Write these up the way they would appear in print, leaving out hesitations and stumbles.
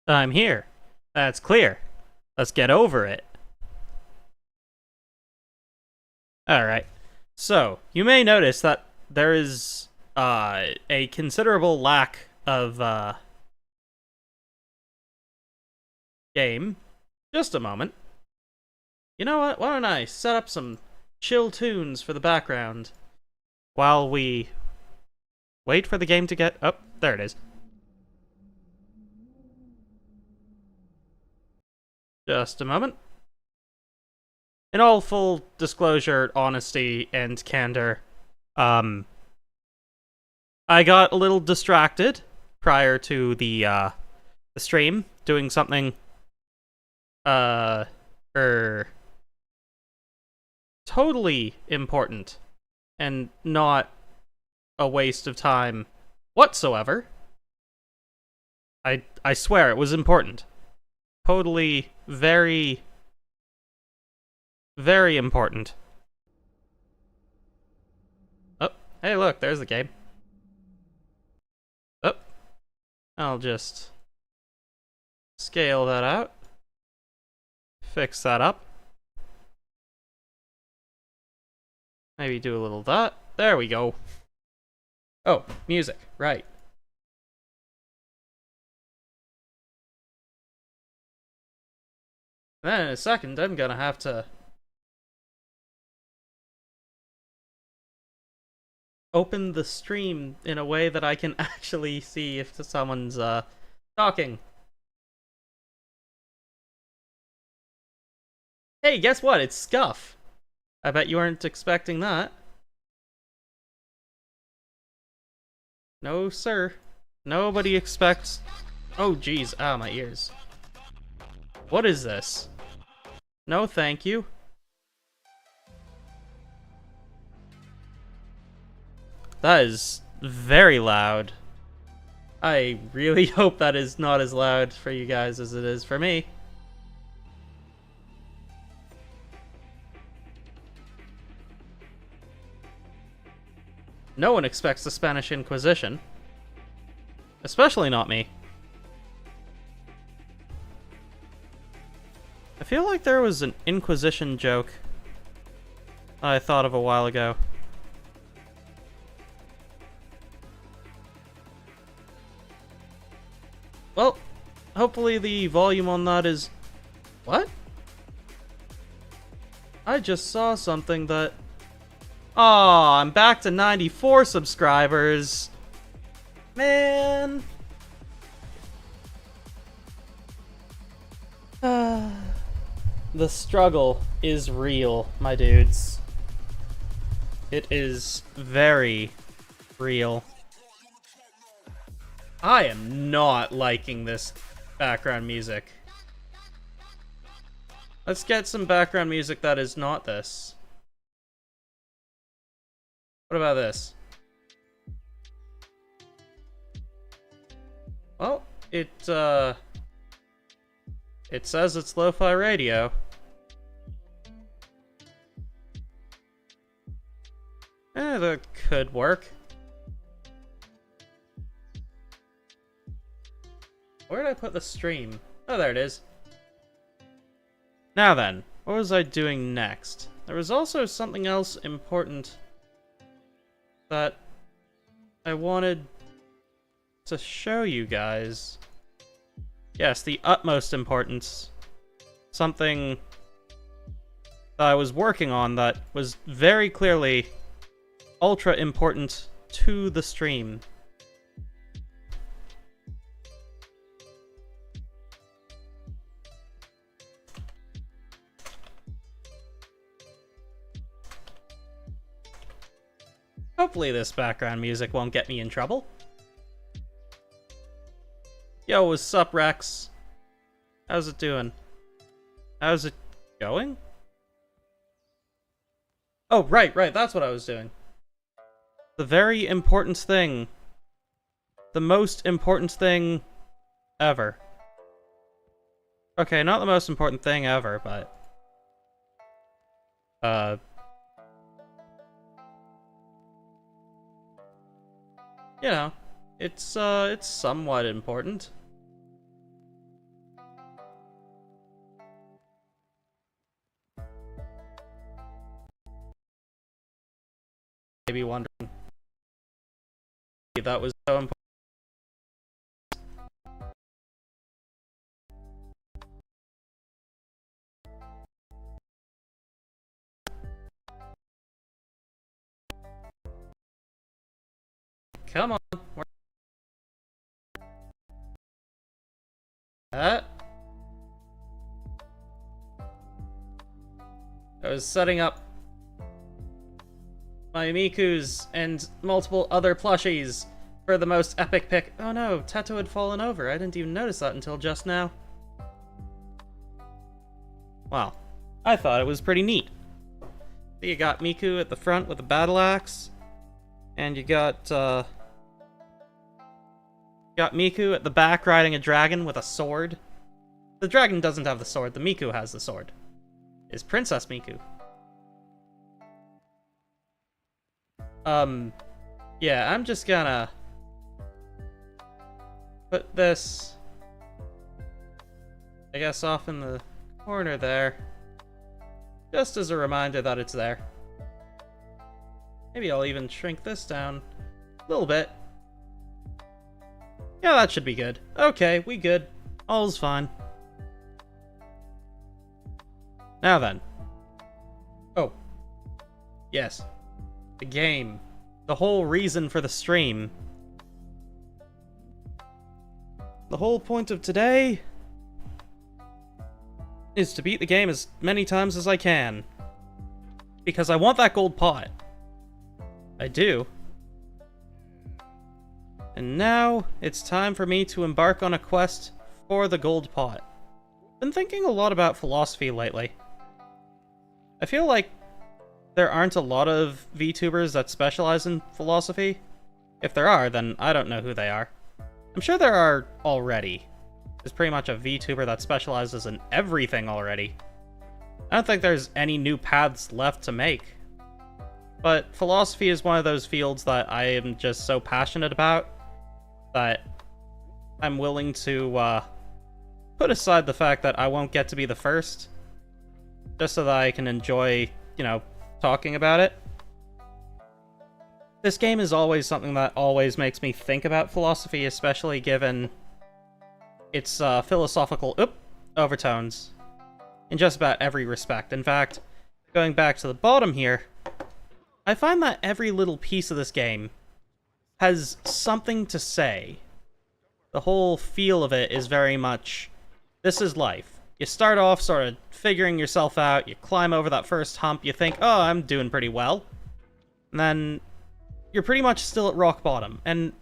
I'm here. That's clear. Let's get over it. Alright. So, you may notice that there is a considerable lack of game. Just a moment. You know what? Why don't I set up some chill tunes for the background while we wait for the game to get... Oh, there it is. Just a moment. In all full disclosure, honesty, and candor, I got a little distracted prior to the stream doing something er totally important and not a waste of time whatsoever. I swear it was important. Totally very very important. Oh, hey look, there's the game. Oh, I'll just scale that out. Fix that up. Maybe do a little of that. There we go. Oh, music, right. Then in a second, I'm gonna have to open the stream in a way that I can actually see if someone's talking. Hey, guess what? It's Scuff. I bet you weren't expecting that. No, sir. Nobody expects... Oh, jeez. Ah, my ears. What is this? No, thank you. That is very loud. I really hope that is not as loud for you guys as it is for me. No one expects the Spanish Inquisition. Especially not me. I feel like there was an Inquisition joke I thought of a while ago. Well, hopefully the volume on that is... What? I just saw something that... Aw, I'm back to 94 subscribers. Man. The struggle is real, my dudes. It is very real. I am not liking this background music. Let's get some background music that is not this. What about this? Well, it says it's lo-fi radio. That could work. Where did I put the stream? Oh, there it is. Now then, what was I doing next? There was also something else important that I wanted to show you guys. Yes, the utmost importance. Something that I was working on that was very clearly ultra important to the stream. Hopefully this background music won't get me in trouble. Yo, what's up, Rex? How's it doing? How's it going? Oh, right, that's what I was doing. The very important thing. The most important thing ever. Okay, not the most important thing ever, but... You know, it's somewhat important. be wondering. That was so important. Come on. That. I was setting up my Mikus and multiple other plushies for the most epic pick. Oh no, Teto had fallen over. I didn't even notice that until just now. Wow. I thought it was pretty neat. You got Miku at the front with a battle axe. And you got Miku at the back riding a dragon with a sword. The dragon doesn't have the sword, the Miku has the sword. Is Princess Miku. Yeah, I'm just gonna put this, I guess, off in the corner there. Just as a reminder that it's there. Maybe I'll even shrink this down a little bit. Yeah, that should be good. Okay, we good. All's fine. Now then. Oh. Yes. The game. The whole reason for the stream. The whole point of today is to beat the game as many times as I can. Because I want that gold pot. I do. And now, it's time for me to embark on a quest for the gold pot. Been thinking a lot about philosophy lately. I feel like there aren't a lot of VTubers that specialize in philosophy. If there are, then I don't know who they are. I'm sure there are already. There's pretty much a VTuber that specializes in everything already. I don't think there's any new paths left to make. But philosophy is one of those fields that I am just so passionate about that I'm willing to put aside the fact that I won't get to be the first, just so that I can enjoy, you know, talking about it. This game is always something that always makes me think about philosophy, especially given its philosophical overtones in just about every respect. In fact, going back to the bottom here, I find that every little piece of this game has something to say. The whole feel of it is very much, this is life. You start off sort of figuring yourself out, you climb over that first hump, you think, oh, I'm doing pretty well. And then you're pretty much still at rock bottom. And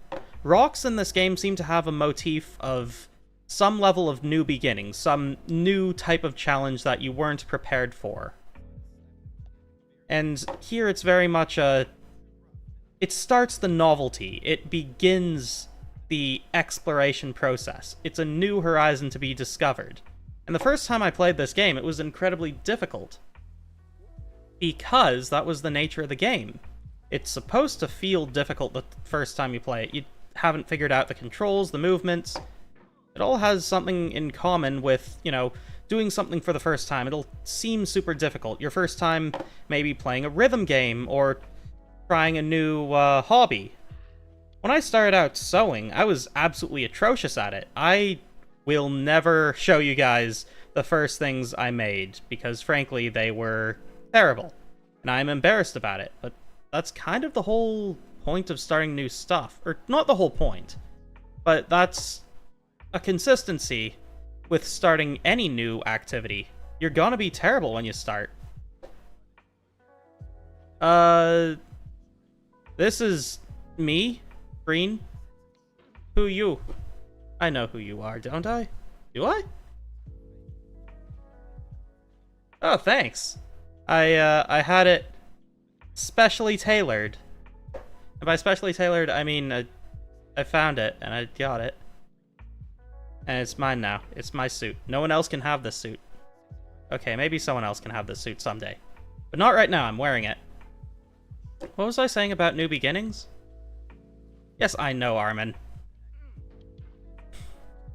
rocks in this game seem to have a motif of some level of new beginnings, some new type of challenge that you weren't prepared for. And here it's very much a... It starts the novelty. It begins the exploration process. It's a new horizon to be discovered. And the first time I played this game, it was incredibly difficult. Because that was the nature of the game. It's supposed to feel difficult the first time you play it. You haven't figured out the controls, the movements. It all has something in common with, you know, doing something for the first time. It'll seem super difficult. Your first time maybe playing a rhythm game or trying a new hobby. When I started out sewing, I was absolutely atrocious at it. I will never show you guys the first things I made, because frankly, they were terrible. And I'm embarrassed about it, but that's kind of the whole point of starting new stuff. Or, not the whole point, but that's a consistency with starting any new activity. You're gonna be terrible when you start. This is me, Green. Who you? I know who you are, don't I? Do I? Oh, thanks. I had it specially tailored. And by specially tailored, I mean I found it and I got it. And it's mine now. It's my suit. No one else can have this suit. Okay, maybe someone else can have this suit someday. But not right now, I'm wearing it. What was I saying about new beginnings? Yes, I know, Armin.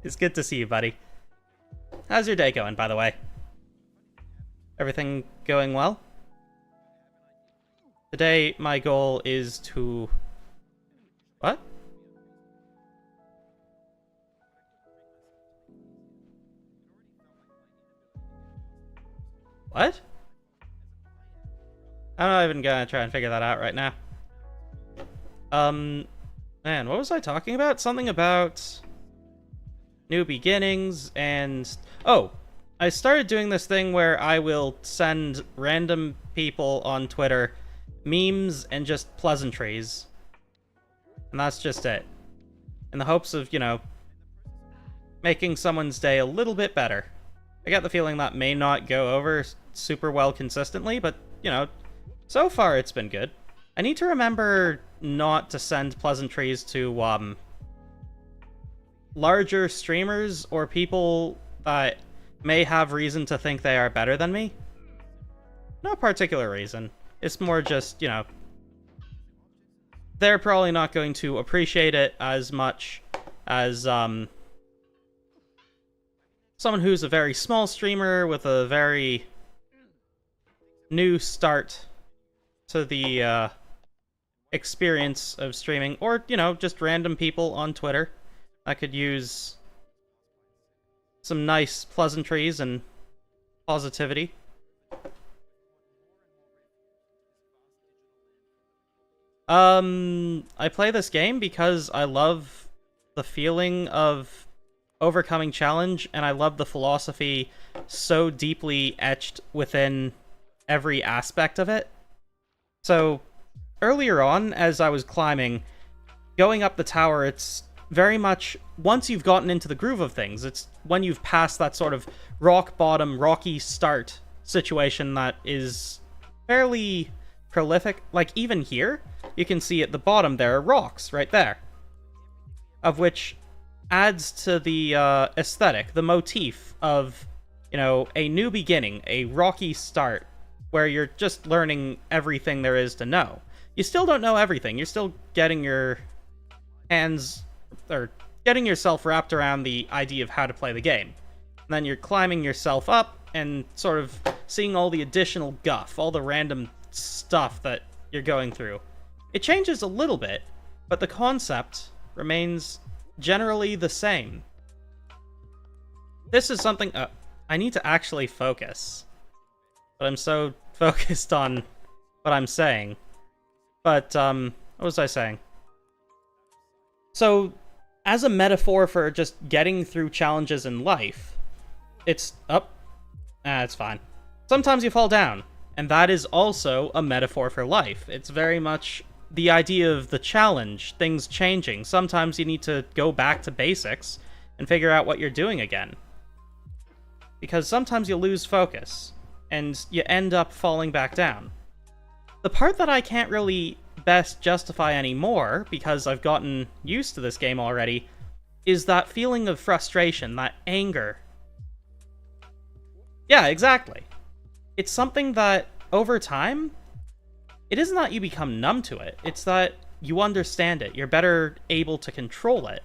It's good to see you, buddy. How's your day going, by the way? Everything going well? Today, my goal is to... What? What? I'm not even gonna try and figure that out right now. Man, what was I talking about? Something about new beginnings and... Oh, I started doing this thing where I will send random people on Twitter memes and just pleasantries. And that's just it. In the hopes of, you know, making someone's day a little bit better. I get the feeling that may not go over super well consistently, but, you know, so far it's been good. I need to remember not to send pleasantries to, larger streamers or people that may have reason to think they are better than me. No particular reason. It's more just, you know, they're probably not going to appreciate it as much as, someone who's a very small streamer with a very new start to the, experience of streaming, or, you know, just random people on Twitter that could use some nice pleasantries and positivity. I play this game because I love the feeling of overcoming challenge, and I love the philosophy so deeply etched within every aspect of it. So, earlier on, as I was climbing, going up the tower, it's very much, once you've gotten into the groove of things, it's when you've passed that sort of rock bottom, rocky start situation that is fairly prolific. Like, even here, you can see at the bottom there are rocks right there, of which adds to the aesthetic, the motif of, you know, a new beginning, a rocky start, where you're just learning everything there is to know. You still don't know everything. You're still getting your hands, or getting yourself wrapped around the idea of how to play the game. And then you're climbing yourself up and sort of seeing all the additional guff, all the random stuff that you're going through. It changes a little bit, but the concept remains generally the same. This is something... I need to actually focus. But I'm so focused on what I'm saying. But, what was I saying? So, as a metaphor for just getting through challenges in life, it's... it's fine. Sometimes you fall down, and that is also a metaphor for life. It's very much the idea of the challenge, things changing. Sometimes you need to go back to basics and figure out what you're doing again. Because sometimes you lose focus, and you end up falling back down. The part that I can't really best justify anymore, because I've gotten used to this game already, is that feeling of frustration, that anger. Yeah, exactly. It's something that, over time, it isn't that you become numb to it, it's that you understand it, you're better able to control it.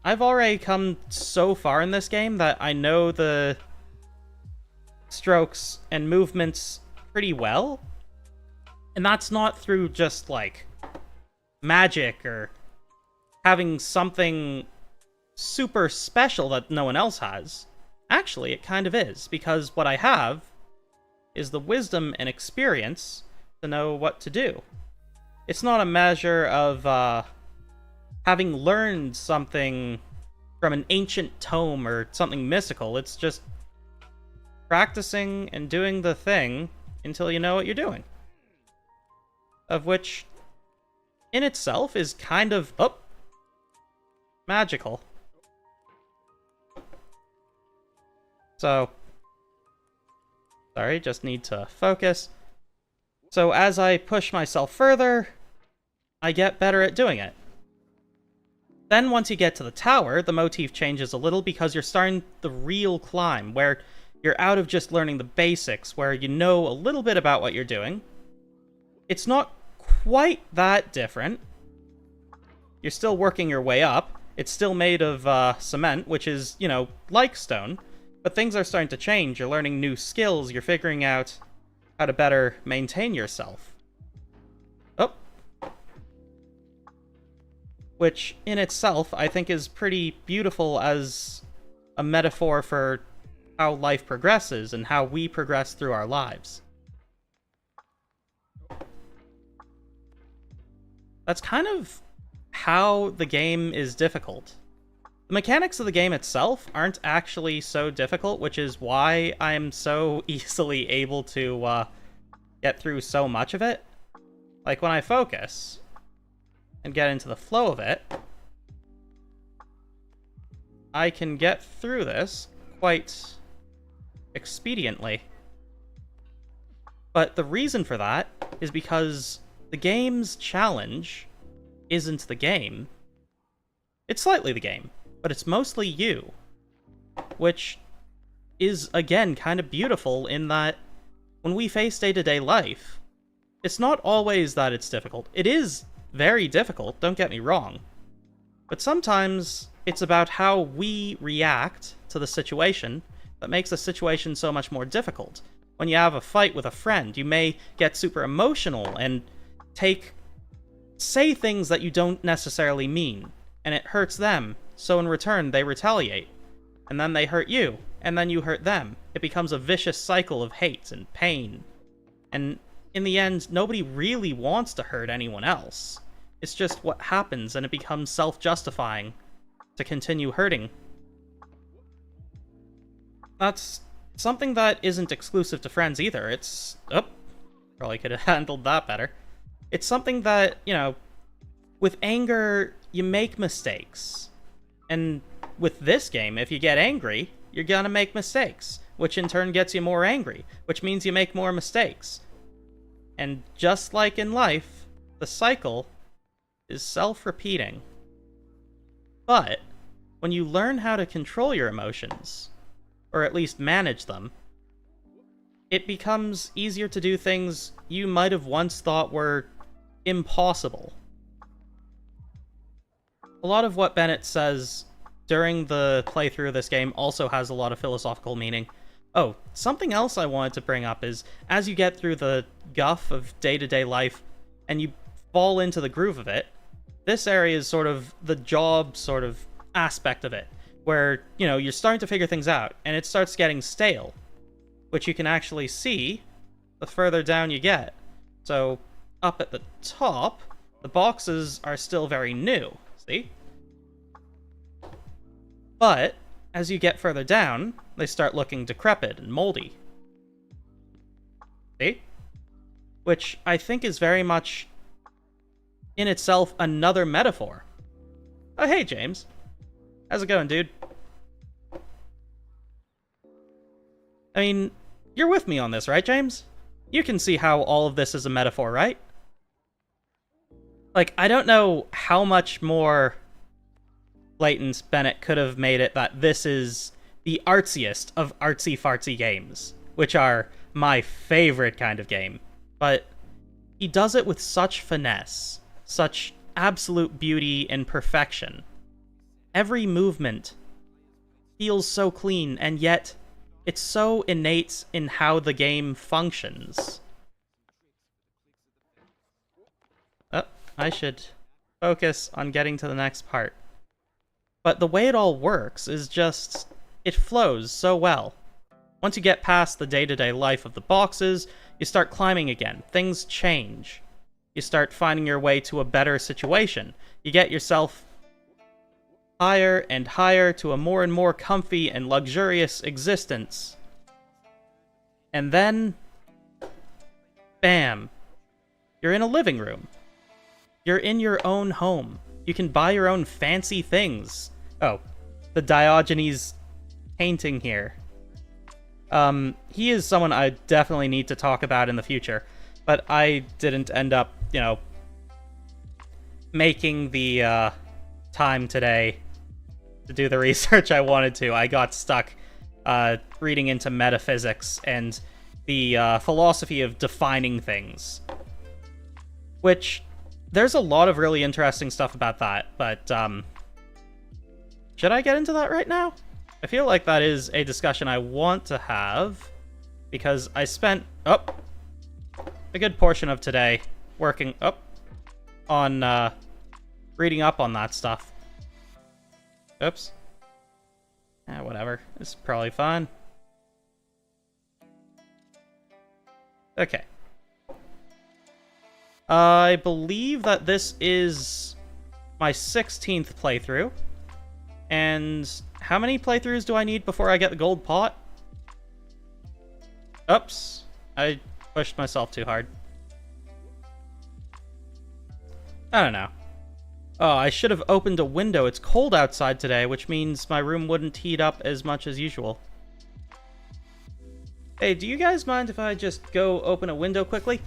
I've already come so far in this game that I know the strokes and movements pretty well. And that's not through just, like, magic or having something super special that no one else has. Actually, it kind of is, because what I have is the wisdom and experience to know what to do. It's not a measure of, having learned something from an ancient tome or something mystical. It's just practicing and doing the thing until you know what you're doing. Of which, in itself, is kind of, magical. So, sorry, just need to focus. So as I push myself further, I get better at doing it. Then once you get to the tower, the motif changes a little because you're starting the real climb, where you're out of just learning the basics, where you know a little bit about what you're doing. It's not quite that different. You're still working your way up. It's still made of cement, which is, you know, like stone. But things are starting to change. You're learning new skills. You're figuring out how to better maintain yourself. which in itself I think is pretty beautiful as a metaphor for how life progresses and how we progress through our lives. That's kind of how the game is difficult. The mechanics of the game itself aren't actually so difficult, which is why I'm so easily able to get through so much of it. Like, when I focus and get into the flow of it, I can get through this quite expediently. But the reason for that is because the game's challenge isn't the game. It's slightly the game, but it's mostly you. Which is, again, kind of beautiful in that when we face day-to-day life, it's not always that it's difficult. It is very difficult, don't get me wrong. But sometimes it's about how we react to the situation that makes the situation so much more difficult. When you have a fight with a friend, you may get super emotional and say things that you don't necessarily mean, and it hurts them, so in return they retaliate. And then they hurt you, and then you hurt them. It becomes a vicious cycle of hate and pain. And in the end, nobody really wants to hurt anyone else. It's just what happens, and it becomes self-justifying to continue hurting. That's something that isn't exclusive to friends either. It's... Oh, probably could have handled that better. It's something that, you know, with anger, you make mistakes. And with this game, if you get angry, you're gonna make mistakes, which in turn gets you more angry, which means you make more mistakes. And just like in life, the cycle is self-repeating. But when you learn how to control your emotions, or at least manage them, it becomes easier to do things you might have once thought were impossible. A lot of what Bennett says during the playthrough of this game also has a lot of philosophical meaning. Oh, something else I wanted to bring up is, as you get through the guff of day-to-day life, and you fall into the groove of it, this area is sort of the job sort of aspect of it, where, you know, you're starting to figure things out, and it starts getting stale, which you can actually see the further down you get. So, up at the top, the boxes are still very new, see? But, as you get further down, they start looking decrepit and moldy. See? Which I think is very much, in itself, another metaphor. Oh, hey, James. How's it going, dude? I mean, you're with me on this, right, James? You can see how all of this is a metaphor, right? Like, I don't know how much more blatant Bennett could have made it that this is the artsiest of artsy-fartsy games, which are my favorite kind of game. But he does it with such finesse, such absolute beauty and perfection. Every movement feels so clean, and yet it's so innate in how the game functions. Oh, I should focus on getting to the next part. But the way it all works is just... it flows so well. Once you get past the day-to-day life of the boxes, you start climbing again. Things change. You start finding your way to a better situation. You get yourself higher and higher to a more and more comfy and luxurious existence. And then... bam. You're in a living room. You're in your own home. You can buy your own fancy things. Oh, the Diogenes painting here. He is someone I definitely need to talk about in the future, but I didn't end up, you know, making the time today to do the research I wanted to. I got stuck reading into metaphysics and the philosophy of defining things, which there's a lot of really interesting stuff about that, but should I get into that right now? I feel like that is a discussion I want to have, because I spent a good portion of today working on reading up on that stuff. Oops. Whatever. This is probably fine. Okay. I believe that this is my 16th playthrough. And how many playthroughs do I need before I get the gold pot? Oops. I pushed myself too hard. I don't know. Oh, I should have opened a window. It's cold outside today, which means my room wouldn't heat up as much as usual. Hey, do you guys mind if I just go open a window quickly?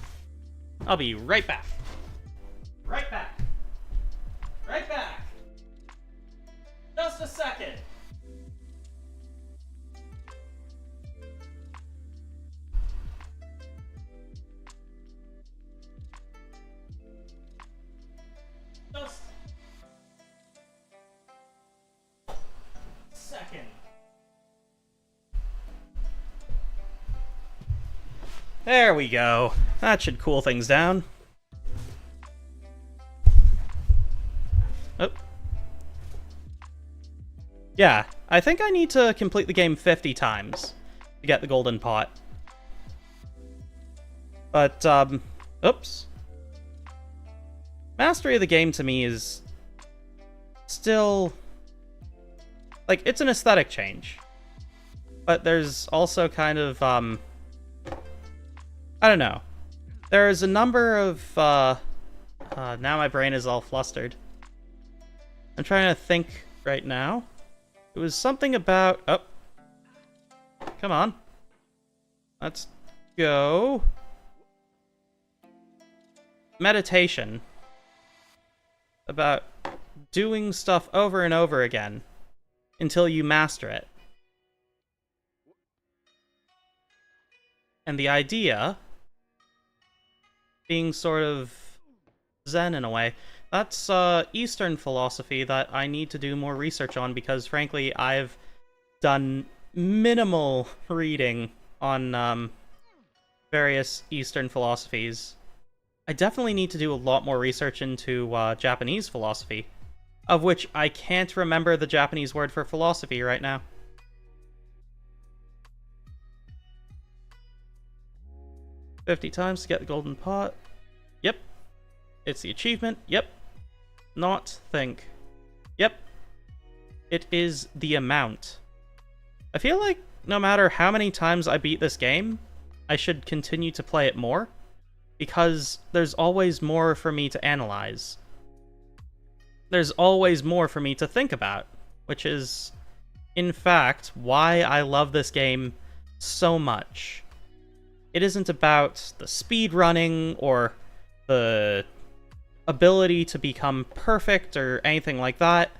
I'll be right back. Right back. Right back. Just a second. Just a second. There we go. That should cool things down. Oh. Yeah, I think I need to complete the game 50 times to get the golden pot. But, oops. Mastery of the game to me is still, like, it's an aesthetic change. But there's also kind of, I don't know. There's a number of, now my brain is all flustered. I'm trying to think right now. It was something about, oh. Come on. Let's go. Meditation. About doing stuff over and over again until you master it. And the idea being sort of Zen in a way. That's Eastern philosophy that I need to do more research on because, frankly, I've done minimal reading on various Eastern philosophies. I definitely need to do a lot more research into Japanese philosophy, of which I can't remember the Japanese word for philosophy right now. $50 times to get the golden pot. Yep. It's the achievement. Yep. Not think. Yep. It is the amount. I feel like no matter how many times I beat this game, I should continue to play it more, because there's always more for me to analyze. There's always more for me to think about, which is, in fact, why I love this game so much. It isn't about the speed running or the ability to become perfect or anything like that.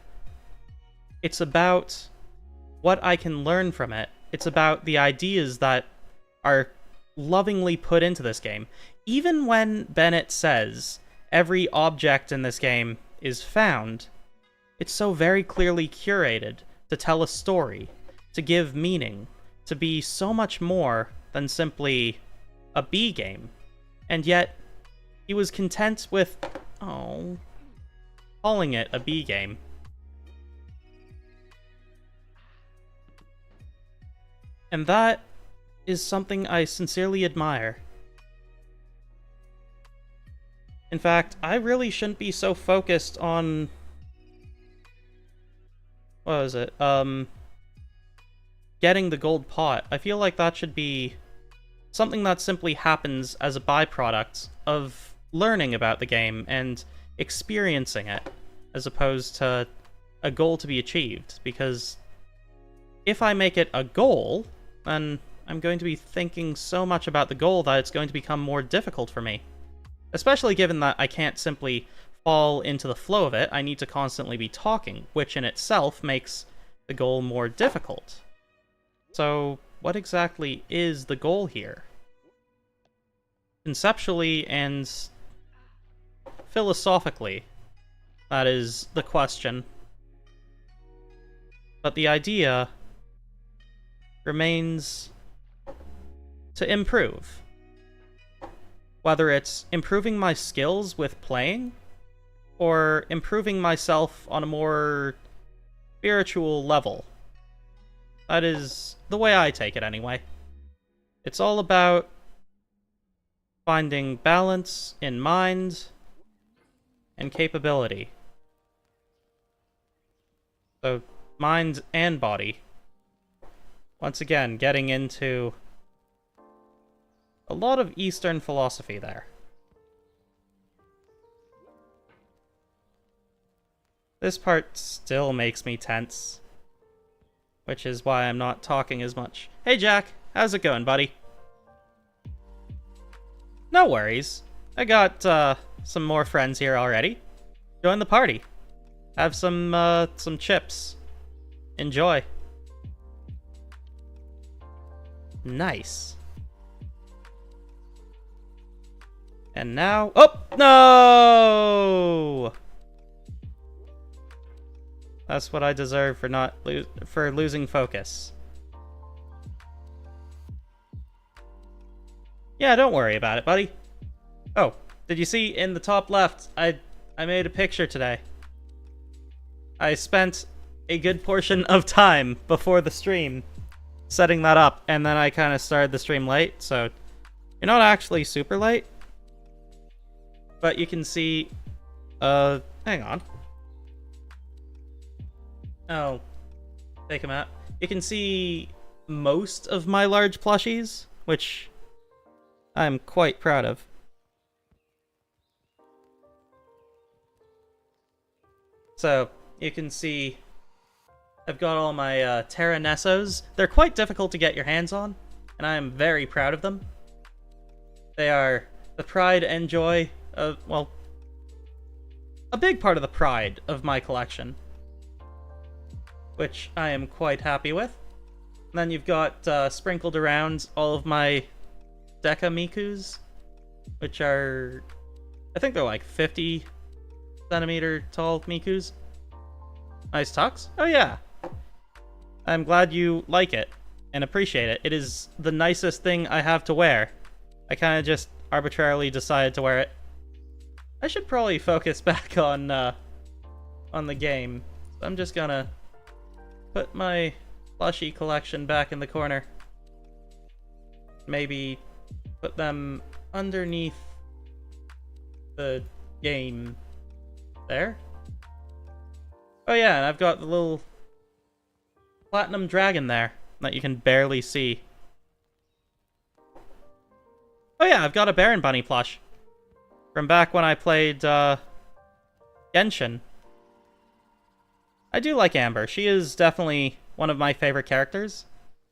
It's about what I can learn from it. It's about the ideas that are lovingly put into this game. Even when Bennet says every object in this game is found, it's so very clearly curated to tell a story, to give meaning, to be so much more than simply a B game. And yet, he was content with, calling it a B game. And that is something I sincerely admire. In fact, I really shouldn't be so focused on... what was it? Getting the gold pot. I feel like that should be something that simply happens as a byproduct of learning about the game and experiencing it, as opposed to a goal to be achieved. Because if I make it a goal, then I'm going to be thinking so much about the goal that it's going to become more difficult for me. Especially given that I can't simply fall into the flow of it, I need to constantly be talking, which in itself makes the goal more difficult. So, what exactly is the goal here? Conceptually and philosophically, that is the question. But the idea remains to improve. Whether it's improving my skills with playing, or improving myself on a more spiritual level. That is the way I take it anyway. It's all about finding balance in mind and capability. So, mind and body. Once again, getting into a lot of Eastern philosophy there. This part still makes me tense, which is why I'm not talking as much. Hey Jack, how's it going, buddy? No worries. I got some more friends here already. Join the party. Have some chips. Enjoy. Nice. And now... Oh! No! That's what I deserve for not for losing focus. Yeah, don't worry about it, buddy. Oh, did you see in the top left, I made a picture today. I spent a good portion of time before the stream setting that up, and then I kind of started the stream late, so you're not actually super late. But you can see, hang on. Oh, take them out. You can see most of my large plushies, which I'm quite proud of. So, you can see I've got all my Terra Nessos. They're quite difficult to get your hands on, and I am very proud of them. They are the pride and joy of, well, a big part of the pride of my collection, which I am quite happy with. And then you've got sprinkled around all of my Deca Mikus, which are, I think they're like 50 centimeter tall Mikus. Nice tux? Oh yeah. I'm glad you like it and appreciate it. It is the nicest thing I have to wear. I kind of just arbitrarily decided to wear it. I should probably focus back on the game. So I'm just gonna put my plushie collection back in the corner. Maybe put them underneath the game there. Oh yeah, and I've got the little platinum dragon there that you can barely see. Oh yeah, I've got a Baron Bunny plush from back when I played Genshin. I do like Amber. She is definitely one of my favorite characters.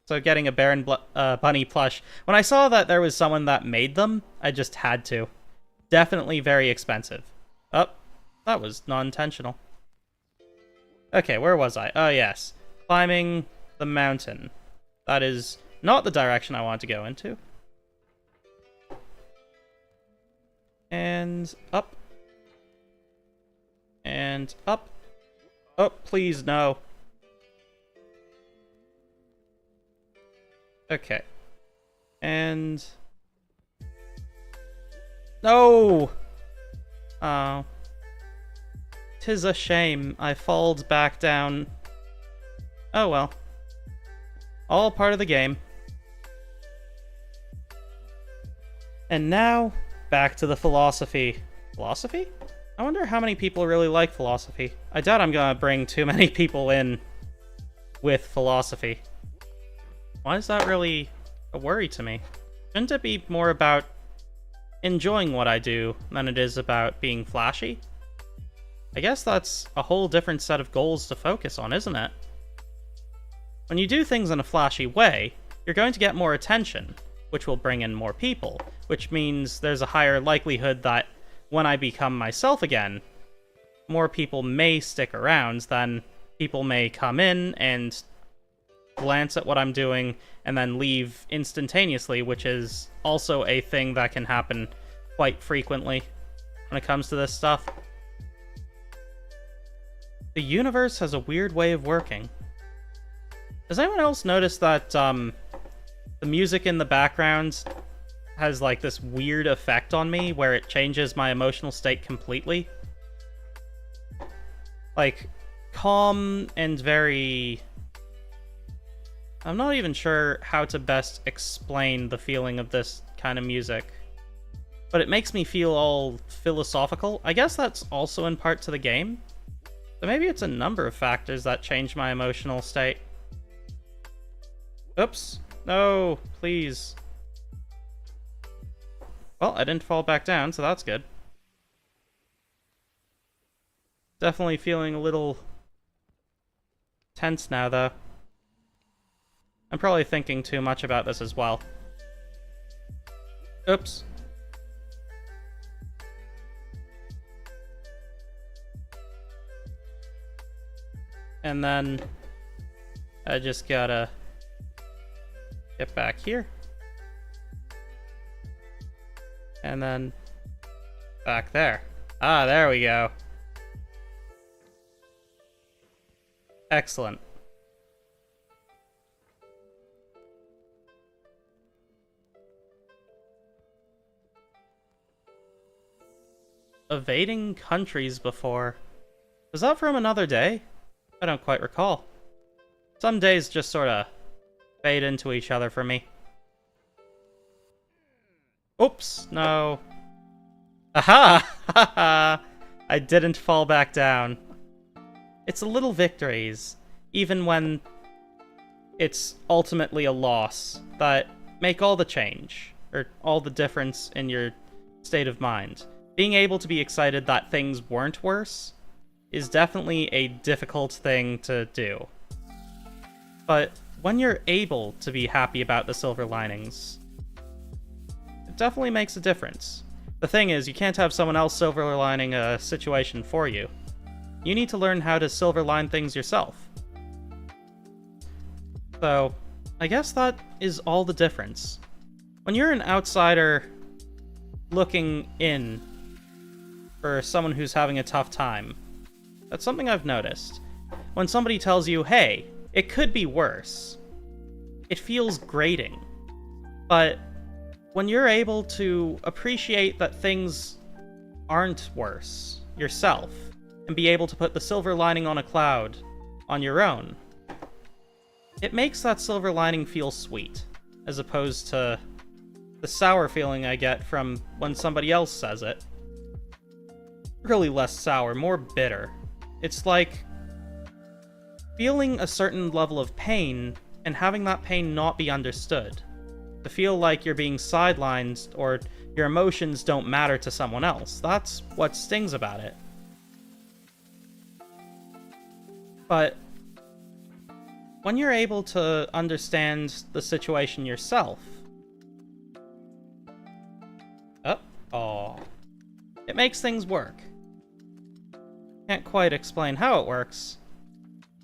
So getting a Baron Bunny plush, when I saw that there was someone that made them, I just had to. Definitely very expensive. Oh, that was non-intentional. Okay, where was I? Oh yes, climbing the mountain. That is not the direction I want to go into. And up. And up. Oh, please, no. Okay. And... no! Oh. 'Tis a shame I falled back down. Oh well. All part of the game. And now, back to the philosophy. Philosophy? I wonder how many people really like philosophy. I doubt I'm gonna bring too many people in with philosophy. Why is that really a worry to me? Shouldn't it be more about enjoying what I do than it is about being flashy? I guess that's a whole different set of goals to focus on, isn't it? When you do things in a flashy way, you're going to get more attention, which will bring in more people, which means there's a higher likelihood that when I become myself again, more people may stick around than people may come in and glance at what I'm doing and then leave instantaneously, which is also a thing that can happen quite frequently when it comes to this stuff. The universe has a weird way of working. Does anyone else notice that the music in the background has like this weird effect on me where it changes my emotional state completely? like, calm and very... I'm not even sure how to best explain the feeling of this kind of music. But it makes me feel all philosophical. I guess that's also in part to the game. So maybe it's a number of factors that change my emotional state. Oops. No, please. Well, I didn't fall back down, so that's good. Definitely feeling a little tense now, though. I'm probably thinking too much about this as well. Oops. And then I just gotta get back here. And then back there. Ah, there we go. Excellent. Evading countries before. Was that from another day? I don't quite recall. Some days just sorta fade into each other for me. Oops, no. Aha! Haha! I didn't fall back down. It's the little victories, even when it's ultimately a loss, that make all the change, or all the difference in your state of mind. Being able to be excited that things weren't worse is definitely a difficult thing to do. But when you're able to be happy about the silver linings, it definitely makes a difference. The thing is, you can't have someone else silver lining a situation for you. You need to learn how to silver line things yourself. So, I guess that is all the difference. When you're an outsider looking in for someone who's having a tough time, that's something I've noticed. When somebody tells you, hey, it could be worse, it feels grating. But when you're able to appreciate that things aren't worse yourself, and be able to put the silver lining on a cloud on your own, it makes that silver lining feel sweet, as opposed to the sour feeling I get from when somebody else says it. Really less sour, more bitter. It's like feeling a certain level of pain and having that pain not be understood. To feel like you're being sidelined or your emotions don't matter to someone else. That's what stings about it. But when you're able to understand the situation yourself, it makes things work. Can't quite explain how it works,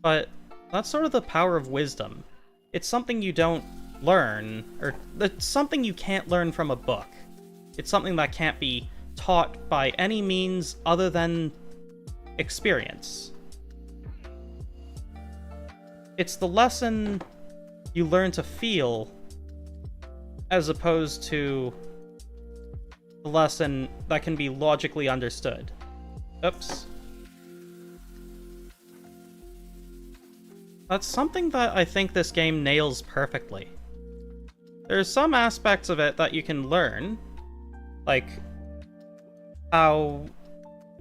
but that's sort of the power of wisdom. It's something you don't learn, or it's something you can't learn from a book. It's something that can't be taught by any means other than experience. It's the lesson you learn to feel, as opposed to the lesson that can be logically understood. Oops. That's something that I think this game nails perfectly. There's some aspects of it that you can learn, like how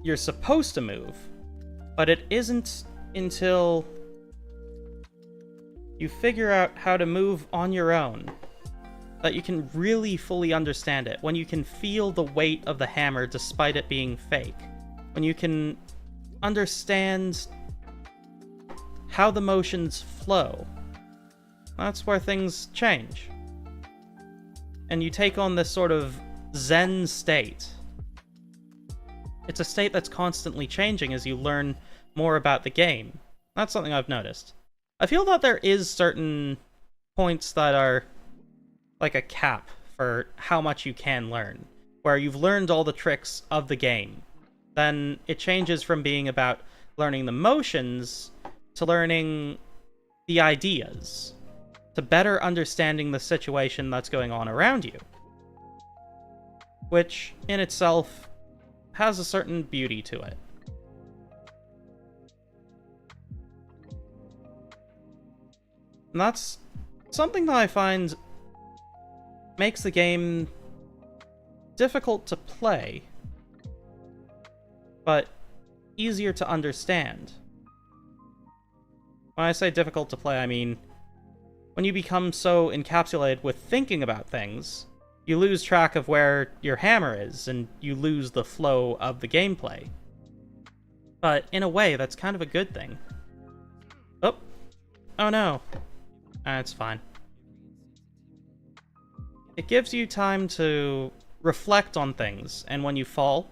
you're supposed to move, but it isn't until you figure out how to move on your own that you can really fully understand it. When you can feel the weight of the hammer despite it being fake. When you can understand how the motions flow. That's where things change. And you take on this sort of Zen state. It's a state that's constantly changing as you learn more about the game. That's something I've noticed. I feel that there is certain points that are like a cap for how much you can learn, where you've learned all the tricks of the game. Then it changes from being about learning the motions to learning the ideas, to better understanding the situation that's going on around you. Which, in itself, has a certain beauty to it. And that's something that I find makes the game difficult to play, but easier to understand. When I say difficult to play, I mean when you become so encapsulated with thinking about things, you lose track of where your hammer is, and you lose the flow of the gameplay. But in a way, that's kind of a good thing. Oh. Oh no. It's fine. It gives you time to reflect on things, and when you fall,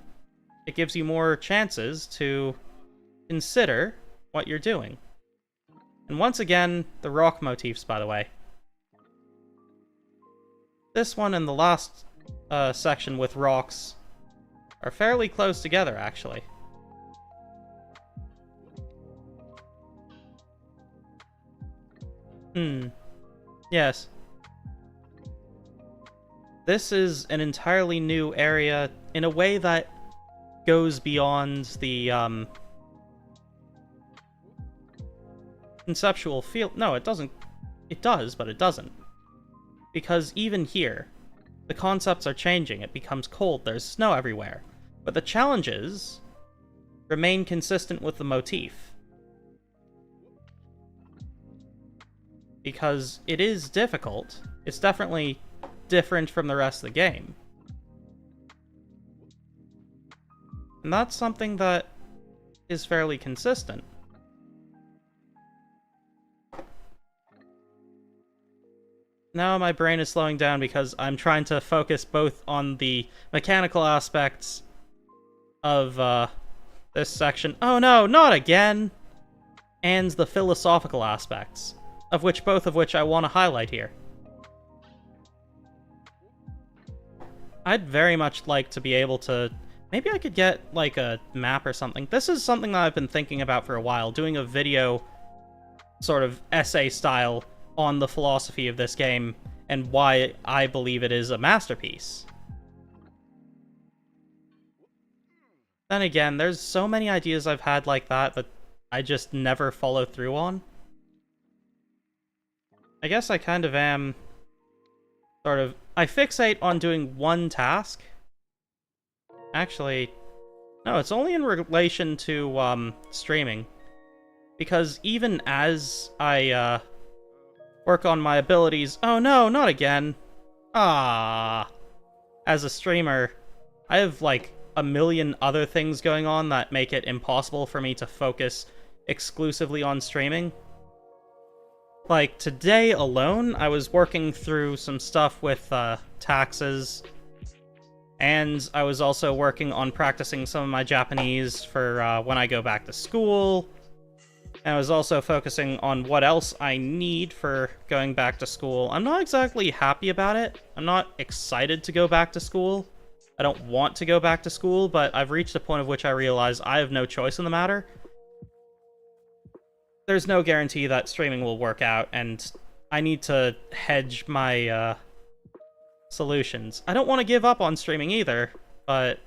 it gives you more chances to consider what you're doing. And once again, the rock motifs, by the way. This one and the last section with rocks are fairly close together, actually. Yes. This is an entirely new area in a way that goes beyond the conceptual feel. No, it doesn't. It does, but it doesn't. Because even here, the concepts are changing. It becomes cold, there's snow everywhere. But the challenges remain consistent with the motif. Because it is difficult. It's definitely different from the rest of the game. And that's something that is fairly consistent. Now my brain is slowing down because I'm trying to focus both on the mechanical aspects of this section. Oh no, not again! And the philosophical aspects, both of which I want to highlight here. I'd very much like to be able to... Maybe I could get, like, a map or something. This is something that I've been thinking about for a while, doing a video, sort of essay style, on the philosophy of this game, and why I believe it is a masterpiece. Then again, there's so many ideas I've had like that that I just never follow through on. I guess I kind of am... I fixate on doing one task. Actually, no, it's only in relation to, streaming. Because even as I, work on my abilities... Oh no, not again! As a streamer, I have, like, a million other things going on that make it impossible for me to focus exclusively on streaming. Like, today alone, I was working through some stuff with, taxes, and I was also working on practicing some of my Japanese for, when I go back to school, and I was also focusing on what else I need for going back to school. I'm not exactly happy about it. I'm not excited to go back to school. I don't want to go back to school, but I've reached a point of which I realize I have no choice in the matter. There's no guarantee that streaming will work out, and I need to hedge my, solutions. I don't want to give up on streaming either, but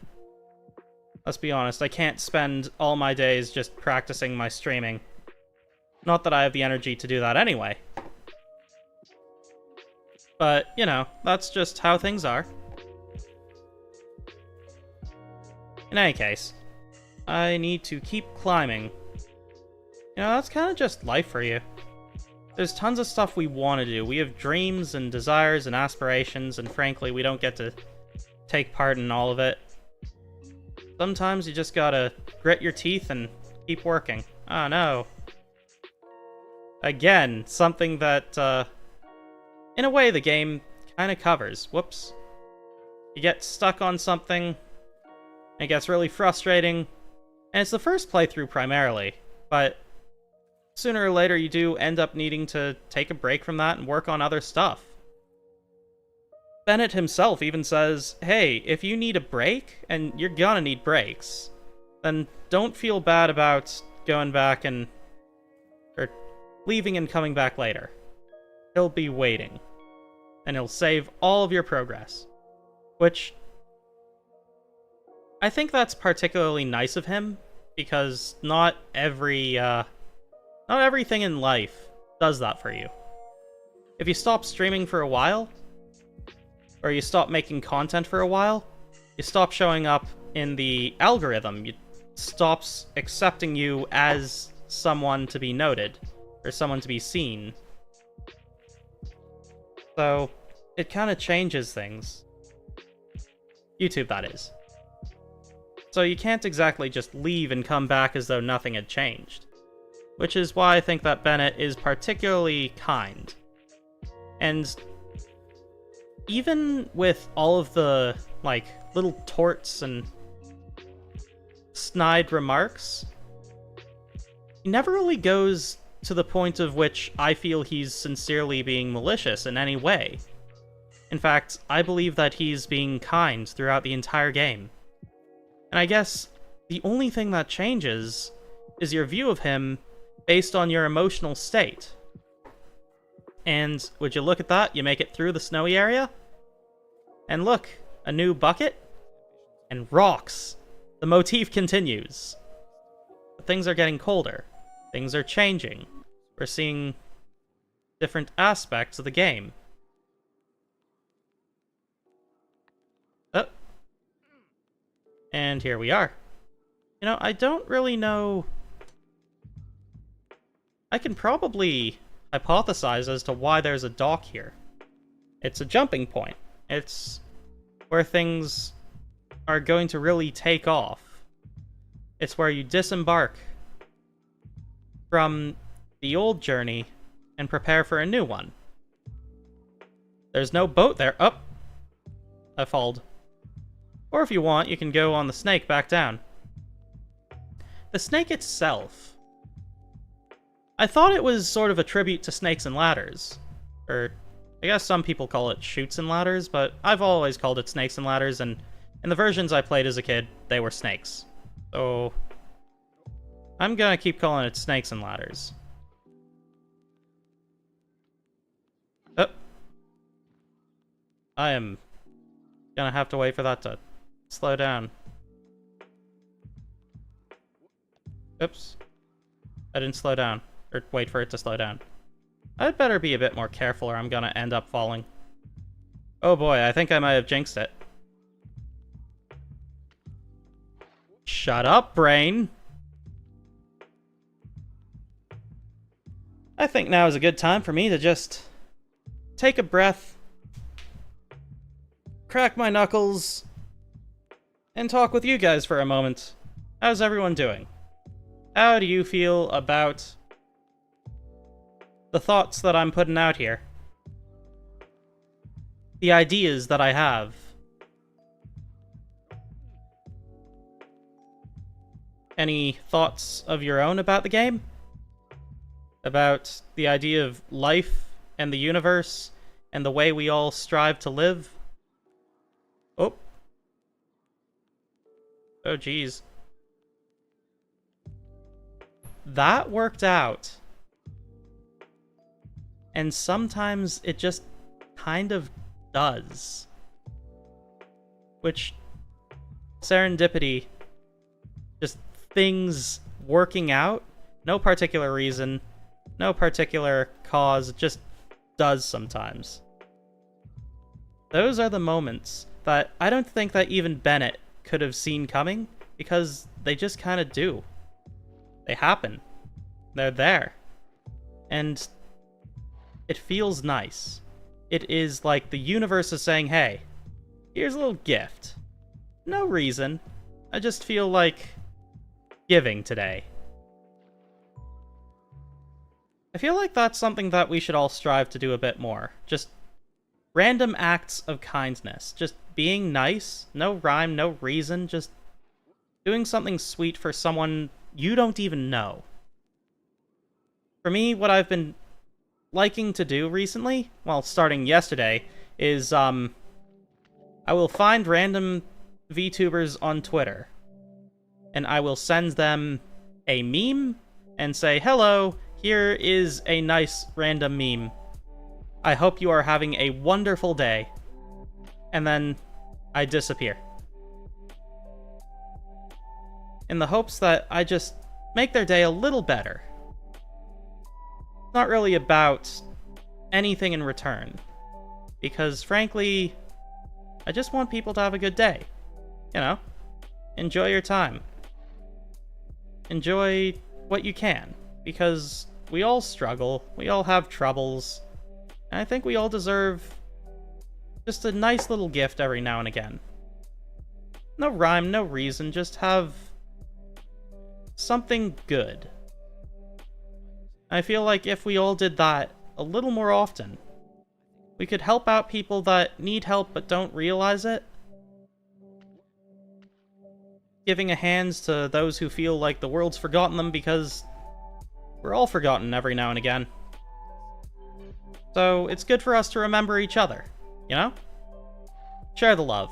let's be honest, I can't spend all my days just practicing my streaming. Not that I have the energy to do that anyway. But, you know, that's just how things are. In any case, I need to keep climbing. You know, that's kind of just life for you. There's tons of stuff we want to do. We have dreams and desires and aspirations, and frankly, we don't get to take part in all of it. Sometimes you just gotta grit your teeth and keep working. Oh no. Again, something that, in a way, the game kind of covers. Whoops. You get stuck on something, it gets really frustrating, and it's the first playthrough primarily, but sooner or later you do end up needing to take a break from that and work on other stuff. Bennet himself even says, hey, if you need a break, and you're gonna need breaks, then don't feel bad about going back and... or leaving and coming back later. He'll be waiting. And he'll save all of your progress. Which... I think that's particularly nice of him, because not everything in life does that for you. if you stop streaming for a while, or you stop making content for a while, you stop showing up in the algorithm. It stops accepting you as someone to be noted, or someone to be seen. So, it kind of changes things. YouTube, that is. So you can't exactly just leave and come back as though nothing had changed. Which is why I think that Bennett is particularly kind. And even with all of the, like, little torts and snide remarks, he never really goes to the point of which I feel he's sincerely being malicious in any way. In fact, I believe that he's being kind throughout the entire game. And I guess the only thing that changes is your view of him based on your emotional state. And would you look at that? You make it through the snowy area? And look, a new bucket? And rocks! The motif continues. But things are getting colder. Things are changing. We're seeing different aspects of the game. Oh. And here we are. You know, I don't really know... I can probably hypothesize as to why there's a dock here. It's a jumping point. It's where things are going to really take off. It's where you disembark from the old journey and prepare for a new one. There's no boat there. Oh! I falled. Or if you want, you can go on the snake back down. The snake itself, I thought it was sort of a tribute to Snakes and Ladders. Or, I guess some people call it Chutes and Ladders, but I've always called it Snakes and Ladders, and in the versions I played as a kid, they were snakes. So, I'm gonna keep calling it Snakes and Ladders. Oh. I am gonna have to wait for that to slow down. Oops. I didn't slow down. Or wait for it to slow down. I'd better be a bit more careful or I'm gonna end up falling. Oh boy, I think I might have jinxed it. Shut up, brain! I think now is a good time for me to just take a breath, crack my knuckles, and talk with you guys for a moment. How's everyone doing? How do you feel about the thoughts that I'm putting out here? The ideas that I have? Any thoughts of your own about the game? About the idea of life and the universe and the way we all strive to live? Oh. Oh, geez. That worked out. And sometimes it just kind of does. Which, serendipity, just things working out, no particular reason, no particular cause, it just does sometimes. Those are the moments that I don't think that even Bennett could have seen coming, because they just kind of do. They happen. They're there. And it feels nice. It is like the universe is saying, hey, here's a little gift. No reason. I just feel like giving today. I feel like that's something that we should all strive to do a bit more. Just random acts of kindness. Just being nice. No rhyme, no reason. Just doing something sweet for someone you don't even know. For me, what I've been liking to do recently, well, starting yesterday, is, I will find random VTubers on Twitter, and I will send them a meme, and say, hello, here is a nice random meme. I hope you are having a wonderful day. And then I disappear. In the hopes that I just make their day a little better. It's not really about anything in return. Because, frankly, I just want people to have a good day. You know? Enjoy your time. Enjoy what you can. Because we all struggle, we all have troubles, and I think we all deserve just a nice little gift every now and again. No rhyme, no reason, just have something good. I feel like if we all did that a little more often, we could help out people that need help but don't realize it. Giving a hand to those who feel like the world's forgotten them, because we're all forgotten every now and again. So it's good for us to remember each other, you know? Share the love.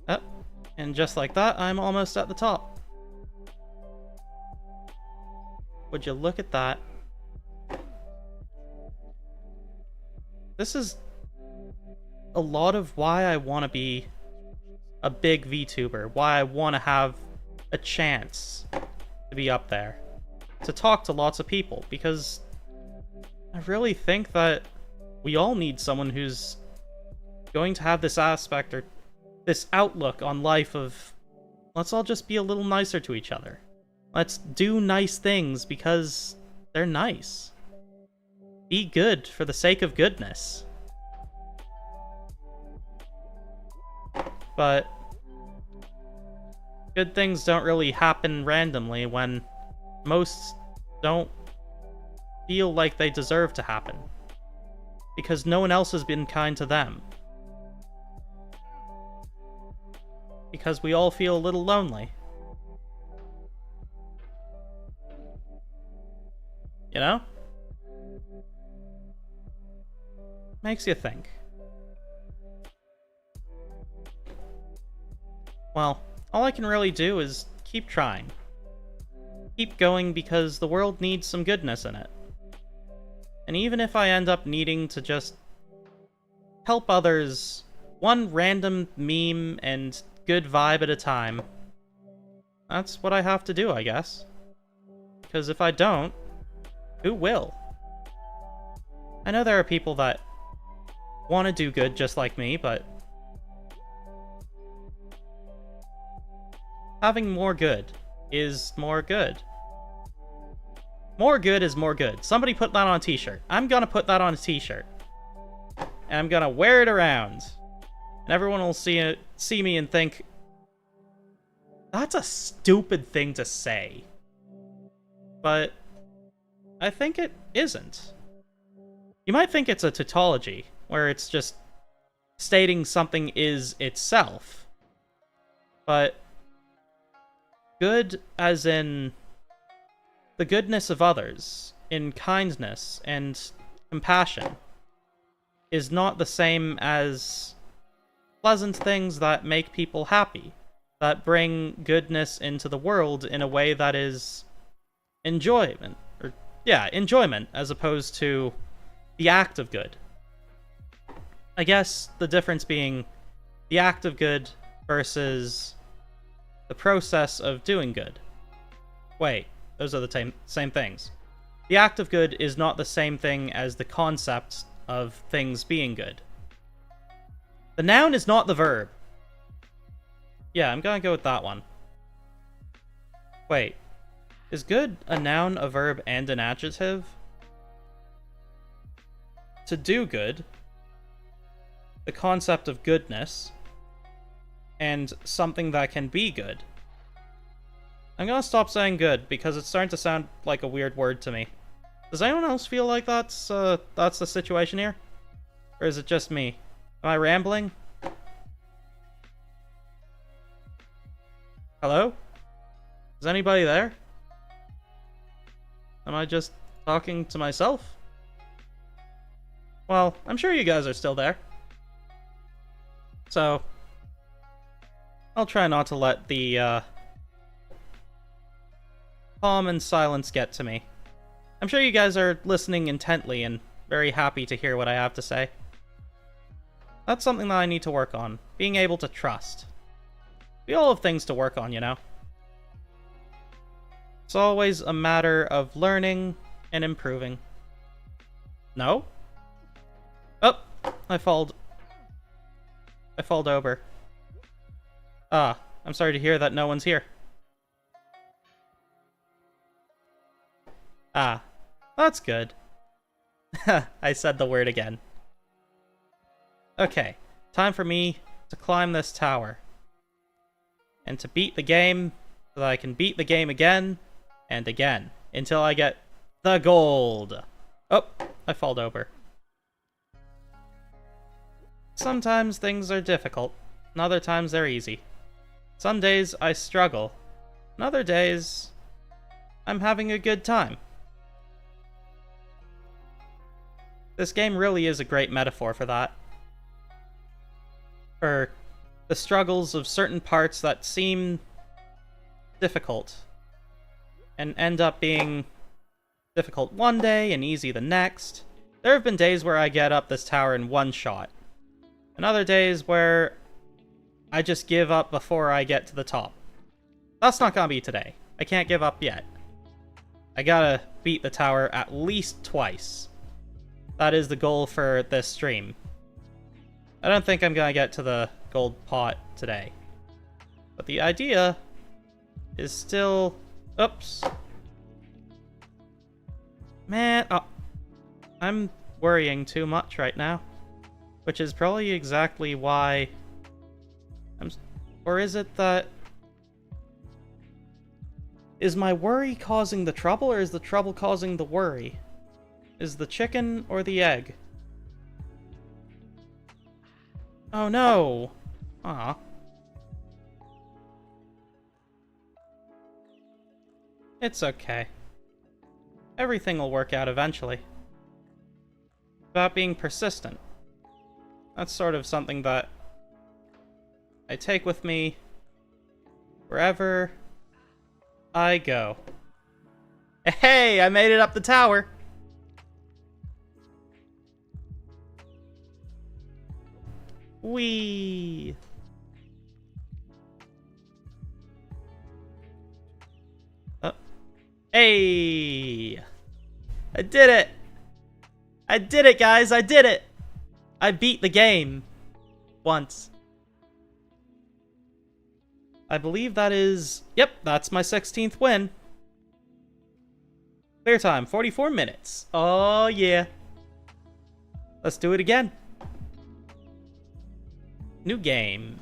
Oh, and just like that, I'm almost at the top. Would you look at that? This is a lot of why I want to be a big VTuber, why I want to have a chance to be up there, to talk to lots of people, because I really think that we all need someone who's going to have this aspect or this outlook on life of, let's all just be a little nicer to each other. Let's do nice things because they're nice. Be good for the sake of goodness. But good things don't really happen randomly when most don't feel like they deserve to happen. Because no one else has been kind to them. Because we all feel a little lonely. You know? Makes you think. Well, all I can really do is keep trying. Keep going because the world needs some goodness in it. And even if I end up needing to just help others one random meme and good vibe at a time, that's what I have to do, I guess. Because if I don't, who will? I know there are people that want to do good just like me, but having more good is more good. More good is more good. Somebody put that on a t-shirt. I'm gonna put that on a t-shirt. And I'm gonna wear it around. And everyone will see me and think, that's a stupid thing to say. But I think it isn't. You might think it's a tautology, where it's just stating something is itself. But good as in the goodness of others, in kindness and compassion, is not the same as pleasant things that make people happy, that bring goodness into the world in a way that is enjoyment, enjoyment, as opposed to the act of good. I guess the difference being the act of good versus the process of doing good. Wait, those are the same things. The act of good is not the same thing as the concept of things being good. The noun is not the verb. Yeah, I'm gonna go with that one. Wait, is good a noun, a verb, and an adjective? To do good, the concept of goodness, and something that can be good. I'm gonna stop saying good, because it's starting to sound like a weird word to me. Does anyone else feel like that's the situation here? Or is it just me? Am I rambling? Hello? Is anybody there? Am I just talking to myself? Well, I'm sure you guys are still there. So, I'll try not to let the calm and silence get to me. I'm sure you guys are listening intently and very happy to hear what I have to say. That's something that I need to work on, being able to trust. We all have things to work on, you know? It's always a matter of learning and improving. No? Oh, I falled over. Ah, I'm sorry to hear that no one's here. Ah, that's good. I said the word again. Okay, time for me to climb this tower. And to beat the game, so that I can beat the game again and again, until I get the gold. Oh, I falled over. Sometimes things are difficult, and other times they're easy. Some days I struggle, and other days I'm having a good time. This game really is a great metaphor for that. For the struggles of certain parts that seem difficult, and end up being difficult one day and easy the next. There have been days where I get up this tower in one shot, and other days where I just give up before I get to the top. That's not gonna be today. I can't give up yet. I gotta beat the tower at least twice. That is the goal for this stream. I don't think I'm gonna get to the gold pot today. But the idea is still... Oops. Man, I'm worrying too much right now. Which is probably exactly why... Or is it that... Is my worry causing the trouble, or is the trouble causing the worry? Is the chicken or the egg? Oh no! Aw. It's okay. Everything will work out eventually. About being persistent. That's sort of something that I take with me wherever I go. Hey, I made it up the tower! Whee! Hey! I did it! I did it, guys! I did it! I beat the game. Once. I believe that is... Yep, that's my 16th win. Clear time, 44 minutes. Oh, yeah. Let's do it again. New game.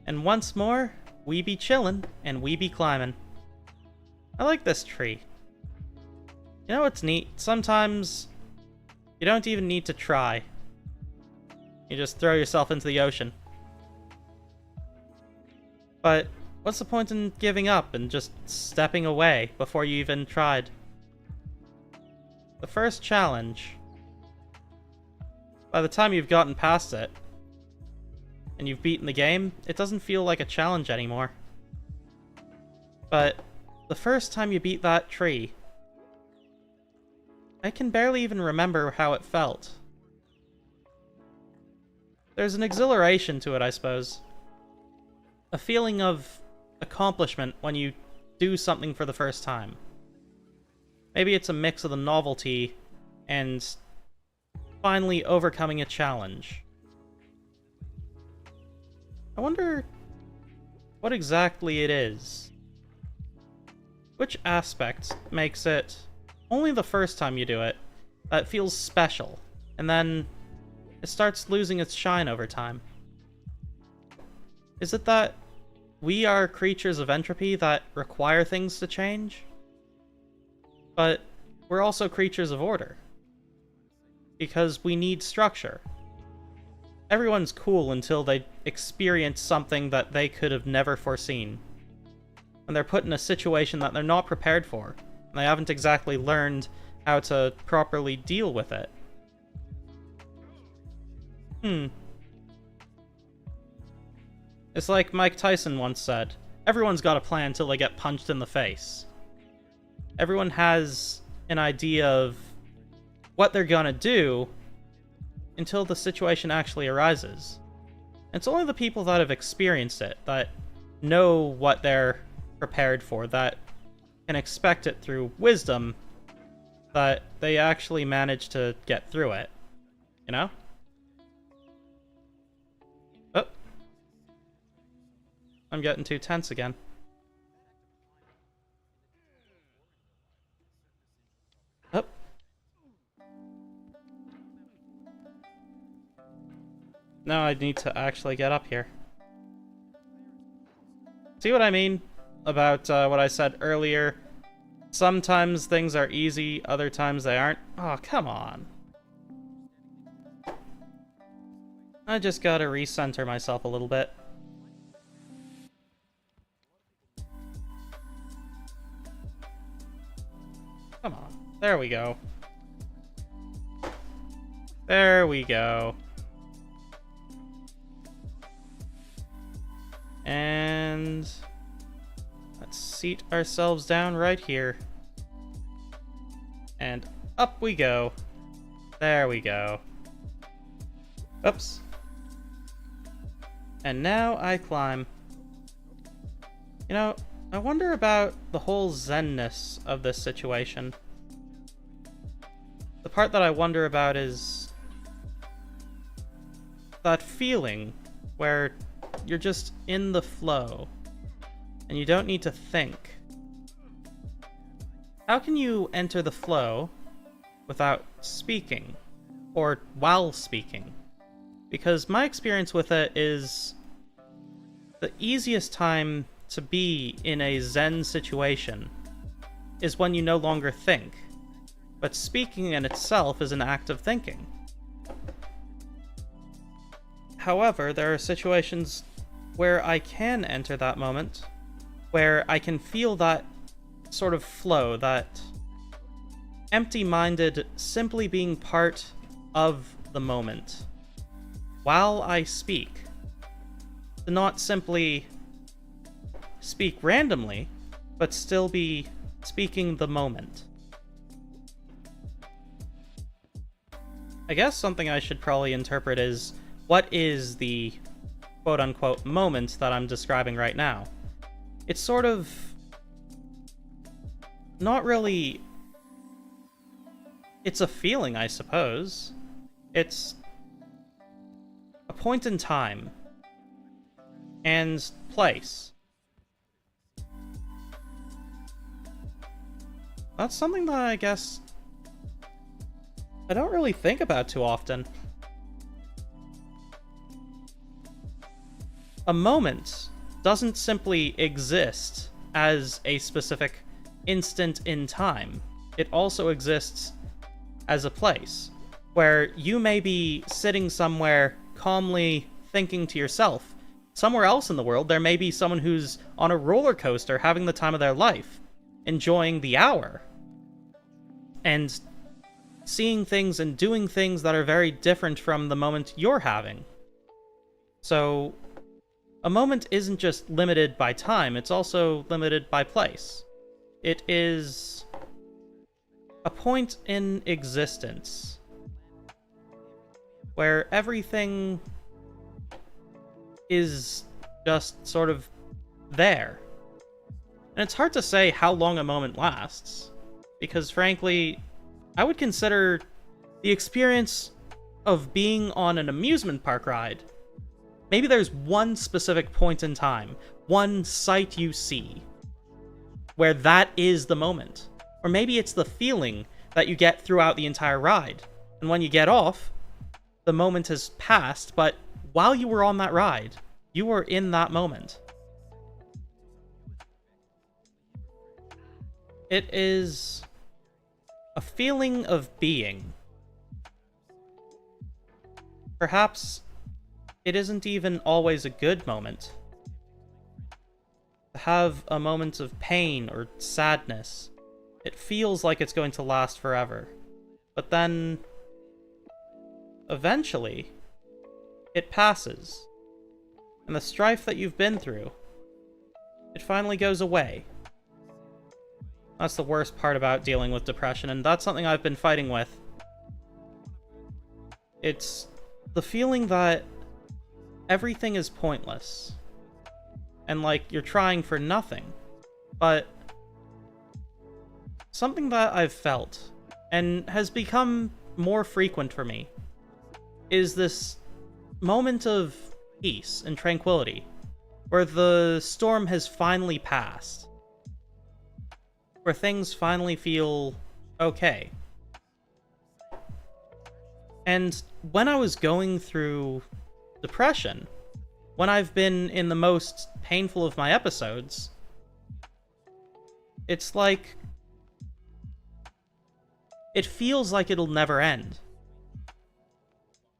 And once more, we be chillin' and we be climbing. I like this tree. You know what's neat? Sometimes you don't even need to try. You just throw yourself into the ocean. But what's the point in giving up and just stepping away before you even tried? The first challenge, by the time you've gotten past it, and you've beaten the game, it doesn't feel like a challenge anymore. But the first time you beat that tree, I can barely even remember how it felt. There's an exhilaration to it, I suppose. A feeling of accomplishment when you do something for the first time. Maybe it's a mix of the novelty and finally overcoming a challenge. I wonder what exactly it is. Which aspect makes it only the first time you do it that feels special, and then it starts losing its shine over time? Is it that we are creatures of entropy that require things to change? But we're also creatures of order, because we need structure. Everyone's cool until they experience something that they could have never foreseen. When they're put in a situation that they're not prepared for, and they haven't exactly learned how to properly deal with it. It's like Mike Tyson once said, everyone's got a plan until they get punched in the face. Everyone has an idea of what they're gonna do until the situation actually arises. It's only the people that have experienced it that know what they're prepared for, that can expect it through wisdom, that they actually manage to get through it. You know? Oh. I'm getting too tense again. Oh. Now I need to actually get up here. See what I mean about what I said earlier? Sometimes things are easy, other times they aren't. Oh, come on. I just gotta recenter myself a little bit. Come on. There we go. There we go. And let's seat ourselves down right here. And up we go. There we go. Oops. And now I climb. You know, I wonder about the whole zen-ness of this situation. The part that I wonder about is that feeling where you're just in the flow and you don't need to think. How can you enter the flow without speaking, or while speaking? Because my experience with it is the easiest time to be in a zen situation is when you no longer think, but speaking in itself is an act of thinking. However, there are situations where I can enter that moment, where I can feel that sort of flow, that empty-minded simply being part of the moment, while I speak. To not simply speak randomly, but still be speaking the moment. I guess something I should probably interpret is, what is the quote-unquote moment that I'm describing right now? It's sort of not really... It's a feeling, I suppose. It's a point in time and place. That's something that I guess I don't really think about too often. A moment doesn't simply exist as a specific instant in time. It also exists as a place, where you may be sitting somewhere calmly thinking to yourself. Somewhere else in the world, there may be someone who's on a roller coaster having the time of their life, enjoying the hour, and seeing things and doing things that are very different from the moment you're having. So a moment isn't just limited by time, it's also limited by place. It is a point in existence where everything is just sort of there. And it's hard to say how long a moment lasts, because frankly, I would consider the experience of being on an amusement park ride, maybe there's one specific point in time, one sight you see, where that is the moment. Or maybe it's the feeling that you get throughout the entire ride. And when you get off, the moment has passed, but while you were on that ride, you were in that moment. It is a feeling of being. Perhaps it isn't even always a good moment. To have a moment of pain or sadness, it feels like it's going to last forever. But then, eventually, it passes. And the strife that you've been through, it finally goes away. That's the worst part about dealing with depression, and that's something I've been fighting with. It's the feeling that everything is pointless. And like, you're trying for nothing. but something that I've felt, and has become more frequent for me, is this moment of peace and tranquility, where the storm has finally passed, where things finally feel okay. And when I was going through depression, when I've been in the most painful of my episodes, it's like, it feels like it'll never end.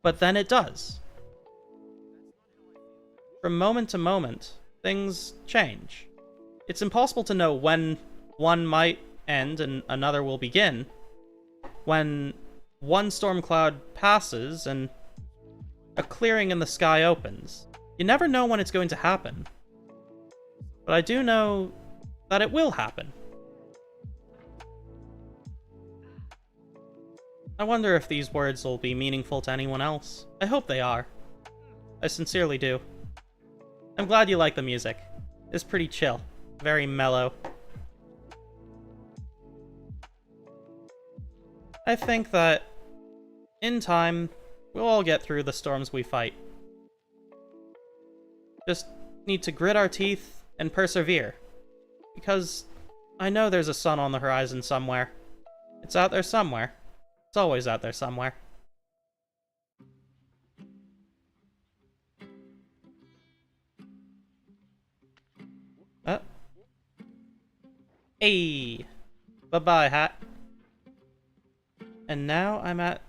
But then it does. From moment to moment, things change. It's impossible to know when one might end and another will begin, when one storm cloud passes and a clearing in the sky opens. You never know when it's going to happen. But I do know that it will happen. I wonder if these words will be meaningful to anyone else. I hope they are. I sincerely do. I'm glad you like the music. It's pretty chill. Very mellow. I think that, in time, we'll all get through the storms we fight. Just need to grit our teeth and persevere. Because I know there's a sun on the horizon somewhere. It's out there somewhere. It's always out there somewhere. Hey! Bye-bye, hat. And now I'm at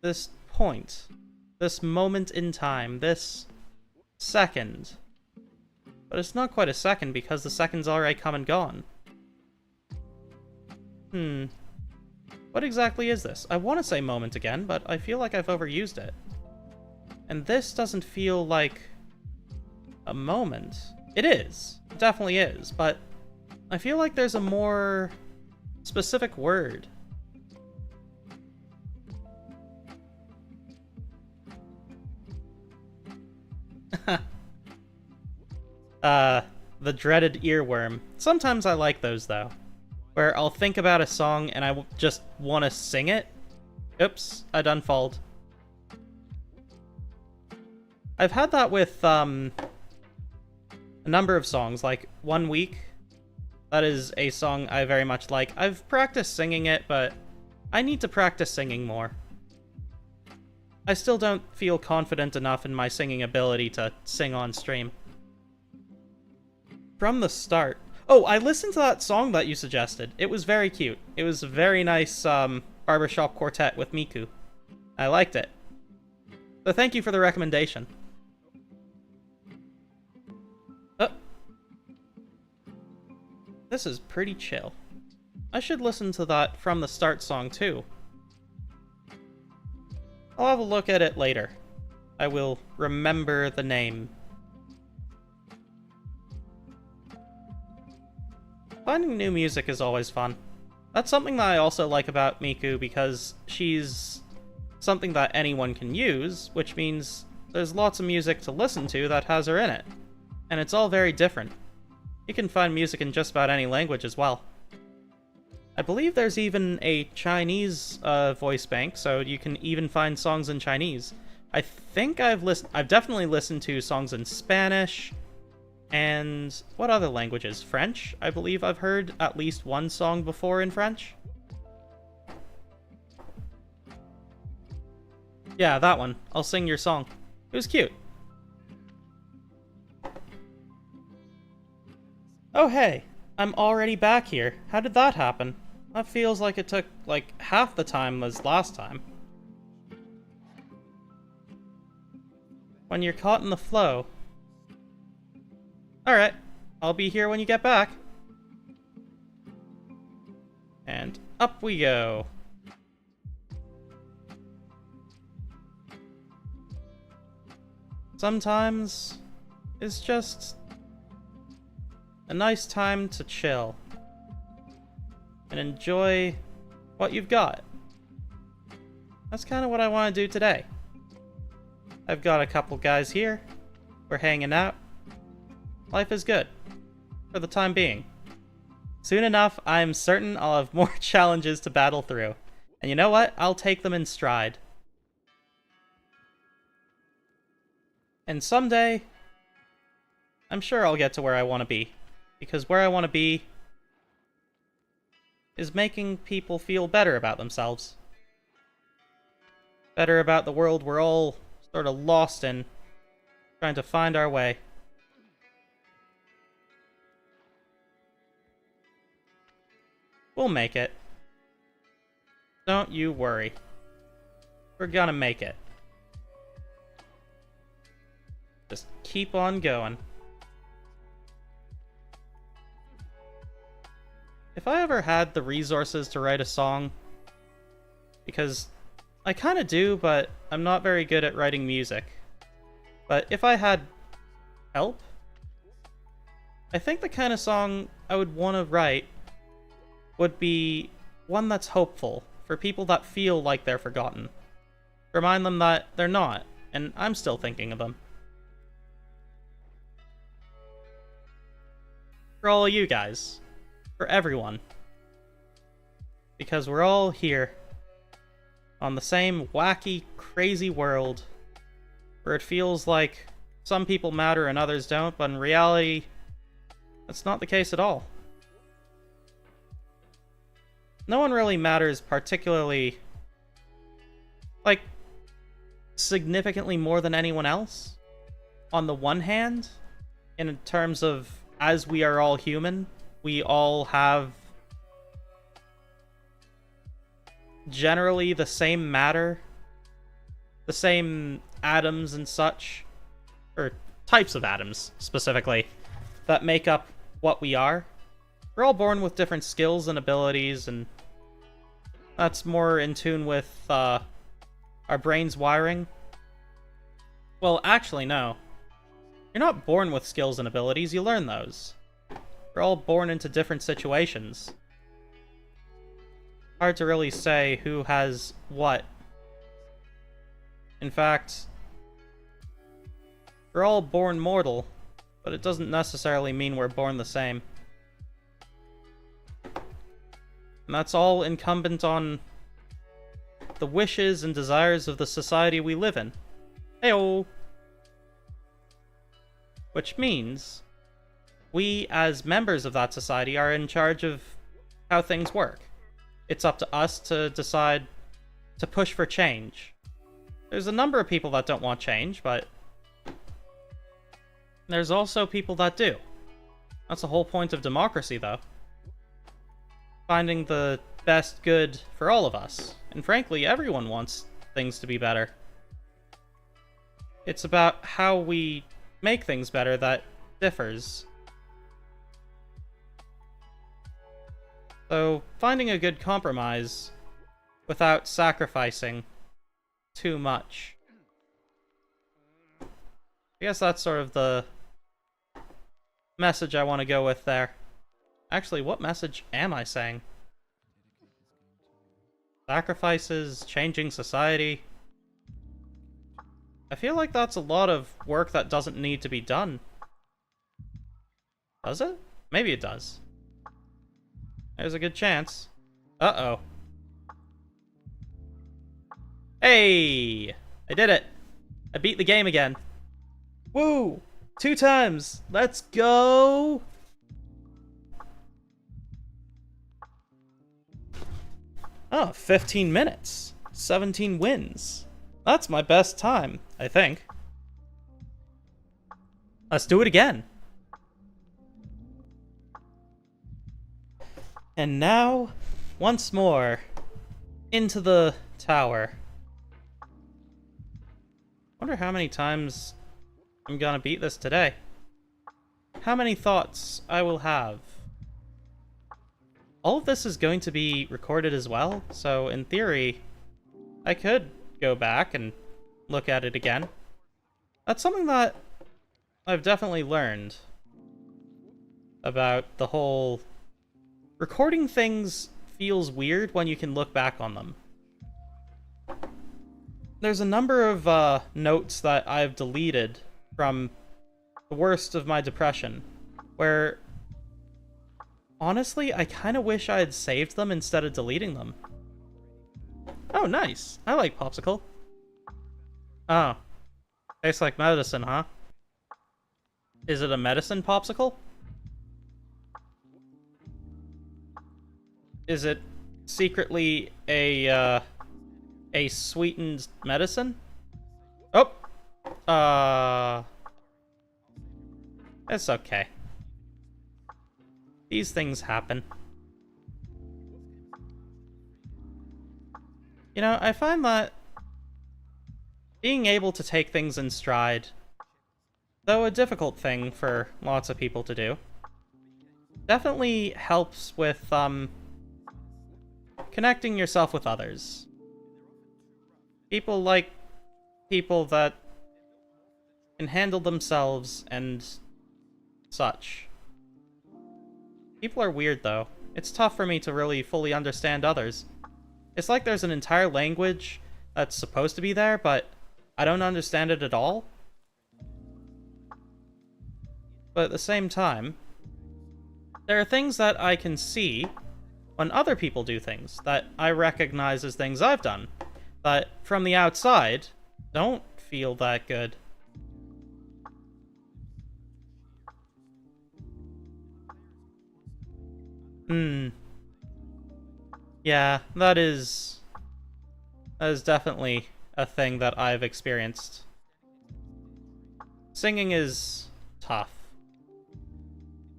this point. This moment in time. This second. But it's not quite a second because the second's already come and gone. What exactly is this? I want to say moment again, but I feel like I've overused it. And this doesn't feel like a moment. It is. It definitely is, but I feel like there's a more specific word. The dreaded earworm. Sometimes I like those, though. Where I'll think about a song and I just want to sing it. Oops, I done falled. I've had that with, a number of songs, like One Week. That is a song I very much like. I've practiced singing it, but I need to practice singing more. I still don't feel confident enough in my singing ability to sing on stream. From the start. Oh, I listened to that song that you suggested. It was very cute. It was a very nice, barbershop quartet with Miku. I liked it. So thank you for the recommendation. This is pretty chill. I should listen to that From the Start song too. I'll have a look at it later. I will remember the name. Finding new music is always fun. That's something that I also like about Miku because she's something that anyone can use, which means there's lots of music to listen to that has her in it. And it's all very different. You can find music in just about any language as well. I believe there's even a Chinese voice bank, so you can even find songs in Chinese. I think I've definitely listened to songs in Spanish, and what other languages? French? I believe I've heard at least one song before in French. Yeah, that one. I'll sing your song. It was cute. Oh hey, I'm already back here. How did that happen? That feels like it took, like, half the time as last time. When you're caught in the flow. Alright, I'll be here when you get back. And up we go. Sometimes it's just a nice time to chill and enjoy what you've got. That's kind of what I want to do today. I've got a couple guys here. We're hanging out. Life is good. for the time being. Soon enough, I'm certain I'll have more challenges to battle through. And you know what? I'll take them in stride. And someday, I'm sure I'll get to where I want to be. Because where I want to be is making people feel better about themselves. Better about the world we're all sort of lost in, trying to find our way. We'll make it. Don't you worry. We're gonna make it. Just keep on going. If I ever had the resources to write a song, because I kind of do, but I'm not very good at writing music. But if I had help, I think the kind of song I would want to write would be one that's hopeful for people that feel like they're forgotten. Remind them that they're not, and I'm still thinking of them. For all of you guys. For everyone. Because we're all here. On the same wacky, crazy world. Where it feels like some people matter and others don't, but in reality, that's not the case at all. No one really matters particularly, like, significantly more than anyone else. On the one hand, in terms of, as we are all human, we all have generally the same matter, the same atoms and such, or types of atoms, specifically, that make up what we are. We're all born with different skills and abilities, and that's more in tune with our brain's wiring. Well, actually, no. You're not born with skills and abilities, you learn those. We're all born into different situations. Hard to really say who has what. In fact, we're all born mortal, but it doesn't necessarily mean we're born the same. And that's all incumbent on the wishes and desires of the society we live in. Heyo! Which means, we as members of that society are in charge of how things work. It's up to us to decide to push for change. There's a number of people that don't want change, but there's also people that do. That's the whole point of democracy, though. Finding the best good for all of us. And frankly, everyone wants things to be better. It's about how we make things better that differs. So, finding a good compromise without sacrificing too much. I guess that's sort of the message I want to go with there. Actually, what message am I saying? Sacrifices, changing society. I feel like that's a lot of work that doesn't need to be done. Does it? Maybe it does. There's a good chance. Uh-oh. Hey! I did it! I beat the game again. Woo! 2 times! Let's go! Oh, 15 minutes. 17 wins. That's my best time, I think. Let's do it again. And now, once more, into the tower. Wonder how many times I'm gonna beat this today. How many thoughts I will have. All of this is going to be recorded as well, so in theory, I could go back and look at it again. That's something that I've definitely learned about the whole... Recording things feels weird when you can look back on them. There's a number of notes that I've deleted from the worst of my depression, where Honestly, I kind of wish I had saved them instead of deleting them. Oh, nice. I like popsicle. Oh. Tastes like medicine, huh? Is it a medicine popsicle? Is it secretly a sweetened medicine? Oh! It's okay. These things happen. You know, I find that being able to take things in stride, though a difficult thing for lots of people to do, definitely helps with, connecting yourself with others. People like people that can handle themselves and such. People are weird, though. It's tough for me to really fully understand others. It's like there's an entire language that's supposed to be there, but I don't understand it at all. But at the same time, there are things that I can see when other people do things that I recognize as things I've done, that from the outside don't feel that good. Yeah, that is definitely a thing that I've experienced. Singing is tough.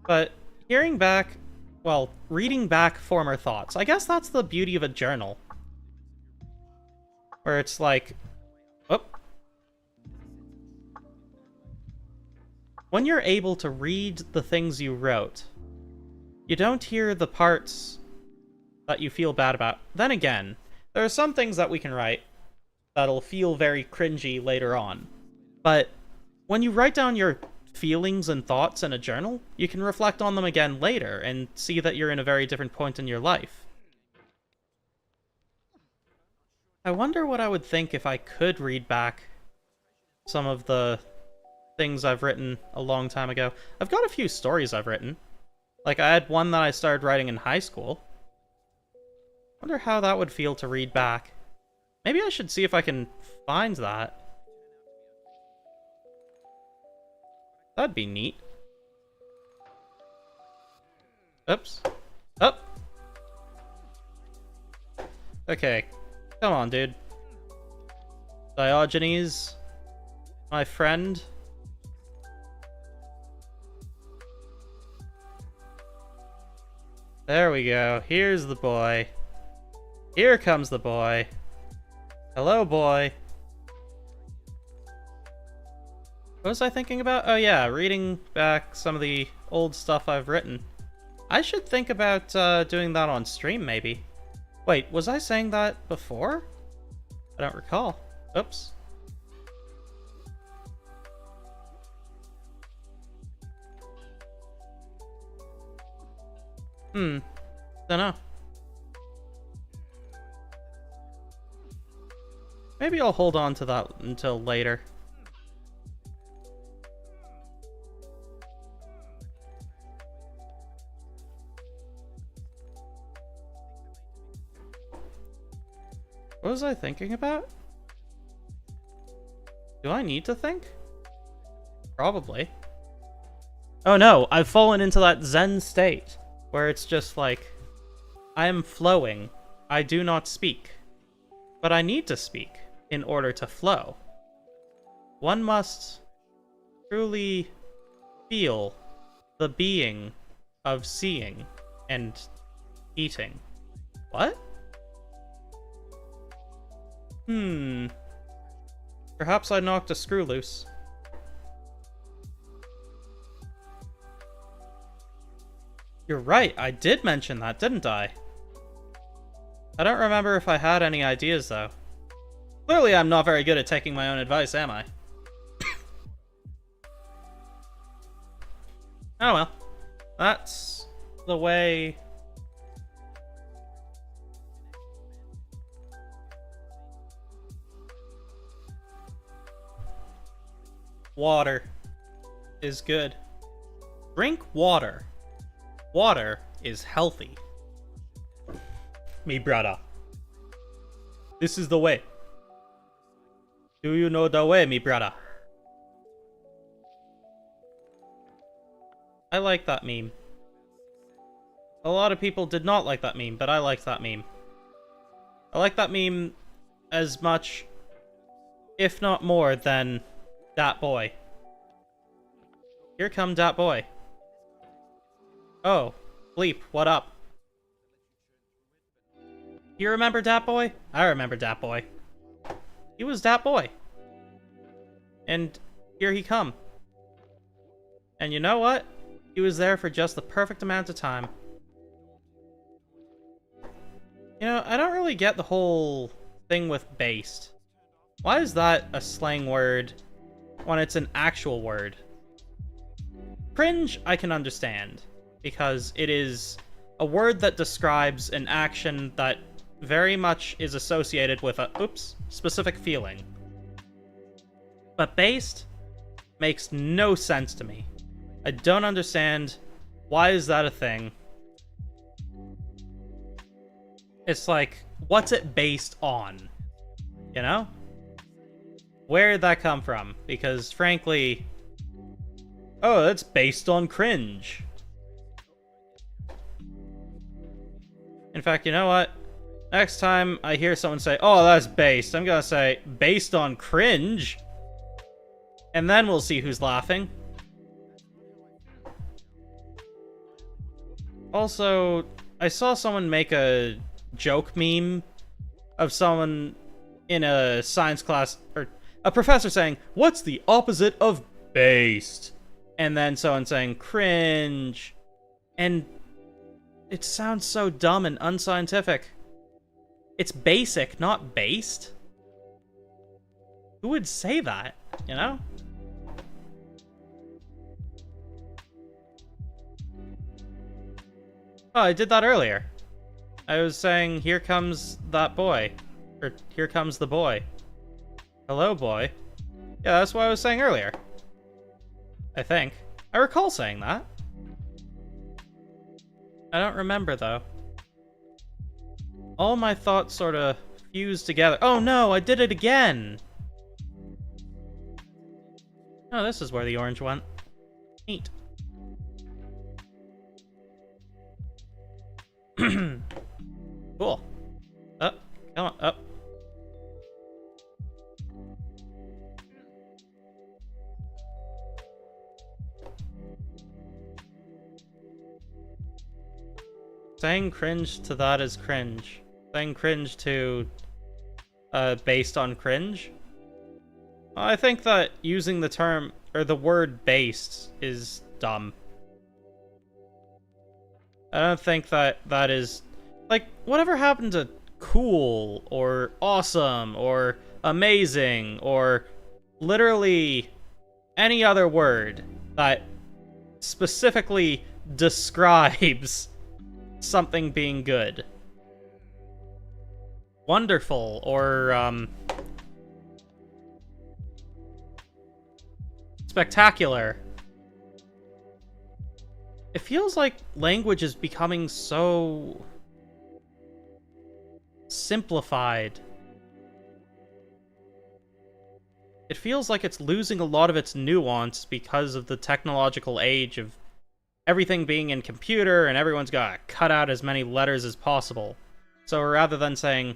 But hearing back, well, reading back former thoughts, I guess that's the beauty of a journal. Where it's like, oh. When you're able to read the things you wrote, you don't hear the parts that you feel bad about. Then again, there are some things that we can write that'll feel very cringy later on. But when you write down your feelings and thoughts in a journal, you can reflect on them again later and see that you're in a very different point in your life. I wonder what I would think if I could read back some of the things I've written a long time ago. I've got a few stories I've written. Like, I had one that I started writing in high school. Wonder how that would feel to read back. Maybe I should see if I can find that. That'd be neat. Oops. Oh! Okay. Come on, dude. Diogenes. My friend. There we go. Here's the boy. Here comes the boy. Hello, boy. What was I thinking about? Oh yeah, reading back some of the old stuff I've written. I should think about doing that on stream, maybe. Wait, was I saying that before? I don't recall. Oops. Dunno. Maybe I'll hold on to that until later. What was I thinking about? Do I need to think? Probably. Oh no, I've fallen into that Zen state, where it's just like, I am flowing, I do not speak. But I need to speak in order to flow. One must truly feel the being of seeing and eating. What? Perhaps I knocked a screw loose. You're right, I did mention that, didn't I? I don't remember if I had any ideas, though. Clearly I'm not very good at taking my own advice, am I? Oh well. That's the way... Water is good. Drink water. Water is healthy. Me brother. This is the way. Do you know the way, me brother? I like that meme. A lot of people did not like that meme, but I liked that meme. I like that meme as much, if not more, than Dat Boy. Here come Dat Boy. Oh, Bleep, what up? You remember Dat Boy? I remember Dat Boy. He was Dat Boy. And here he come. And you know what? He was there for just the perfect amount of time. You know, I don't really get the whole thing with based. Why is that a slang word when it's an actual word? Cringe, I can understand, because it is a word that describes an action that very much is associated with a, specific feeling. But based makes no sense to me. I don't understand why is that a thing. It's like, what's it based on? You know? Where did that come from? Because frankly, oh, that's based on cringe. In fact, you know what? Next time I hear someone say, oh, that's based, I'm gonna say, based on cringe? And then we'll see who's laughing. Also, I saw someone make a joke meme of someone in a science class, or a professor saying, what's the opposite of based? And then someone saying, cringe. And it sounds so dumb and unscientific. It's basic, not based. Who would say that, you know? Oh, I did that earlier. I was saying, here comes that boy. Or, here comes the boy. Hello, boy. Yeah, that's what I was saying earlier. I think. I recall saying that. I don't remember, though. All my thoughts sort of fused together. Oh no, I did it again! Oh, this is where the orange went. Neat. Cool. Up. Come on, up. Saying cringe to that is cringe. Saying cringe to based on cringe? Well, I think that using the term or the word based is dumb. I don't think that that is like whatever happened to cool or awesome or amazing or literally any other word that specifically describes something being good. Wonderful, or, spectacular. It feels like language is becoming so simplified. It feels like it's losing a lot of its nuance because of the technological age of everything being in computer and everyone's got to cut out as many letters as possible. So rather than saying,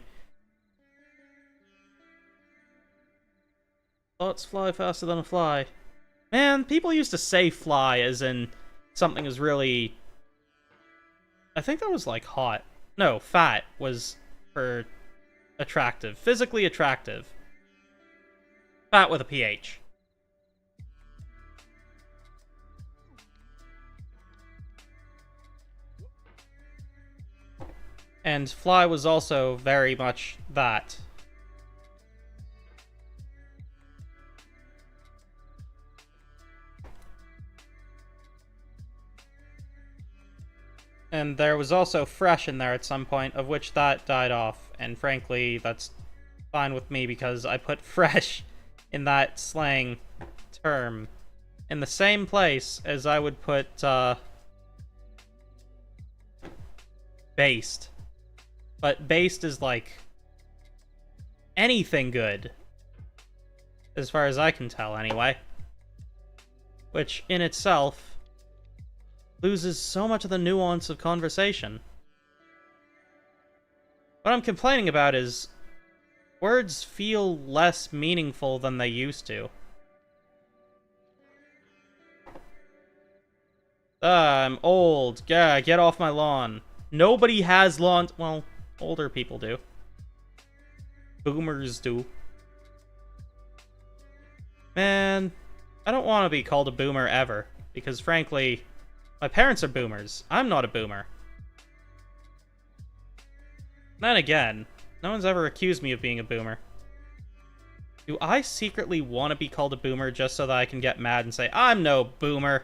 thoughts fly faster than a fly. Man, people used to say fly as in something is really... I think that was like hot. No, fat was for attractive. Physically attractive. Fat with a PH. And fly was also very much that. And there was also fresh in there at some point, of which that died off. And frankly, that's fine with me because I put fresh in that slang term in the same place as I would put based. But based is like anything good. As far as I can tell, anyway. Which, in itself, loses so much of the nuance of conversation. What I'm complaining about is words feel less meaningful than they used to. I'm old. Yeah, get off my lawn. Nobody has lawns. Well, older people do. Boomers do. Man, I don't want to be called a boomer ever, because frankly, my parents are boomers. I'm not a boomer. Then again, no one's ever accused me of being a boomer. Do I secretly want to be called a boomer just so that I can get mad and say, I'm no boomer?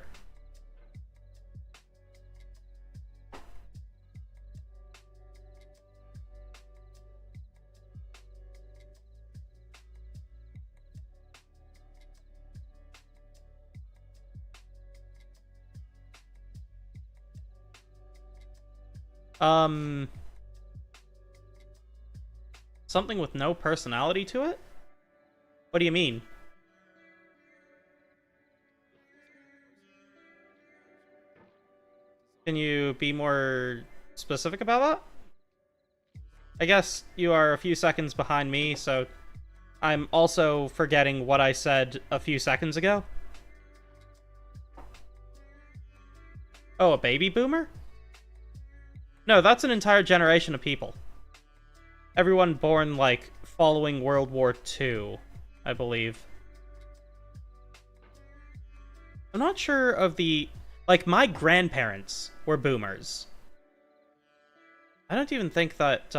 Something with no personality to it? What do you mean? Can you be more specific about that? I guess you are a few seconds behind me, so I'm also forgetting what I said a few seconds ago. Oh, a baby boomer? No, that's an entire generation of people. Everyone born, like, following World War II, I believe. I'm not sure of the... Like, my grandparents were boomers. I don't even think that,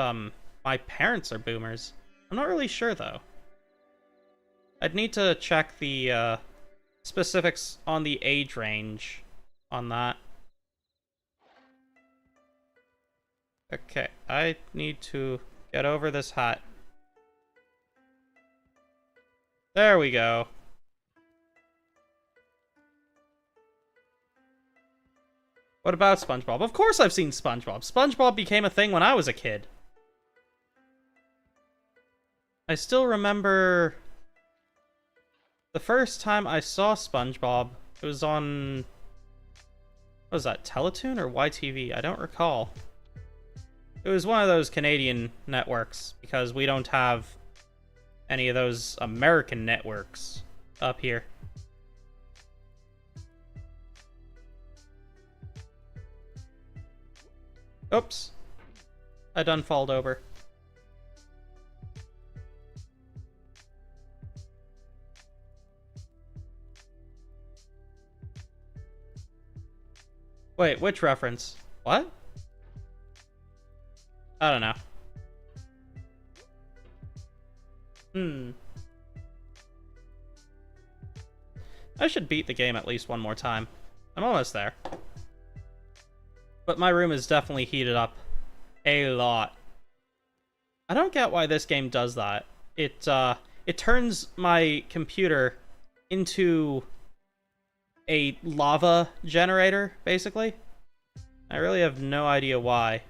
my parents are boomers. I'm not really sure, though. I'd need to check the, specifics on the age range on that. Okay, I need to get over this hat. There we go. What about SpongeBob? Of course I've seen SpongeBob. SpongeBob became a thing when I was a kid. I still remember the first time I saw SpongeBob. It was on... What was that, Teletoon or YTV? I don't recall. It was one of those Canadian networks, because we don't have any of those American networks up here. Oops. I done falled over. Wait, which reference? What? I don't know. I should beat the game at least one more time. I'm almost there. But my room is definitely heated up a lot. I don't get why this game does that. It turns my computer into a lava generator, basically. I really have no idea why.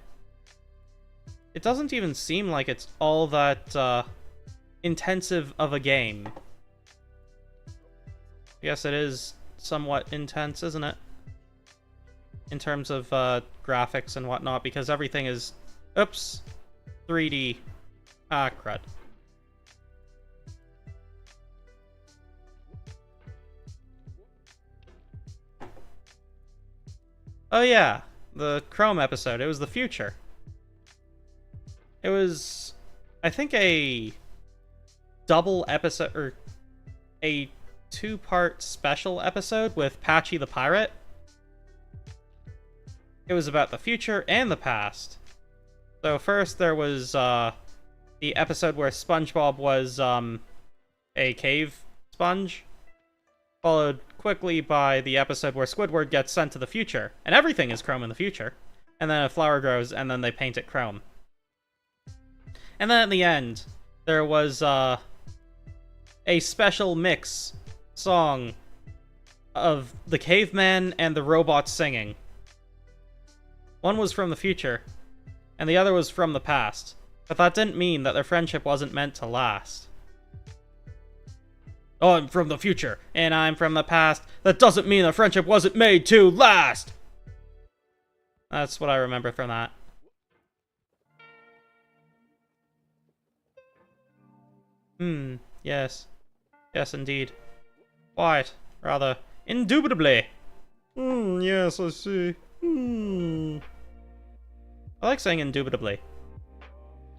It doesn't even seem like it's all that, intensive of a game. I guess it is somewhat intense, isn't it? In terms of, graphics and whatnot, because everything is... Oops! 3D. Ah, crud. Oh yeah, the Chrome episode. It was the future. It was, I think, a double episode, or a two-part special episode with Patchy the Pirate. It was about the future and the past. So first there was the episode where SpongeBob was a cave sponge, followed quickly by the episode where Squidward gets sent to the future, and everything is chrome in the future, and then a flower grows, and then they paint it chrome. And then at the end, there was a special mix song of the caveman and the robot singing. One was from the future, and the other was from the past. But that didn't mean that their friendship wasn't meant to last. Oh, I'm from the future, and I'm from the past. That doesn't mean the friendship wasn't made to last! That's what I remember from that. Yes. Yes, indeed. Quite. Rather. Indubitably. Yes, I see. I like saying indubitably.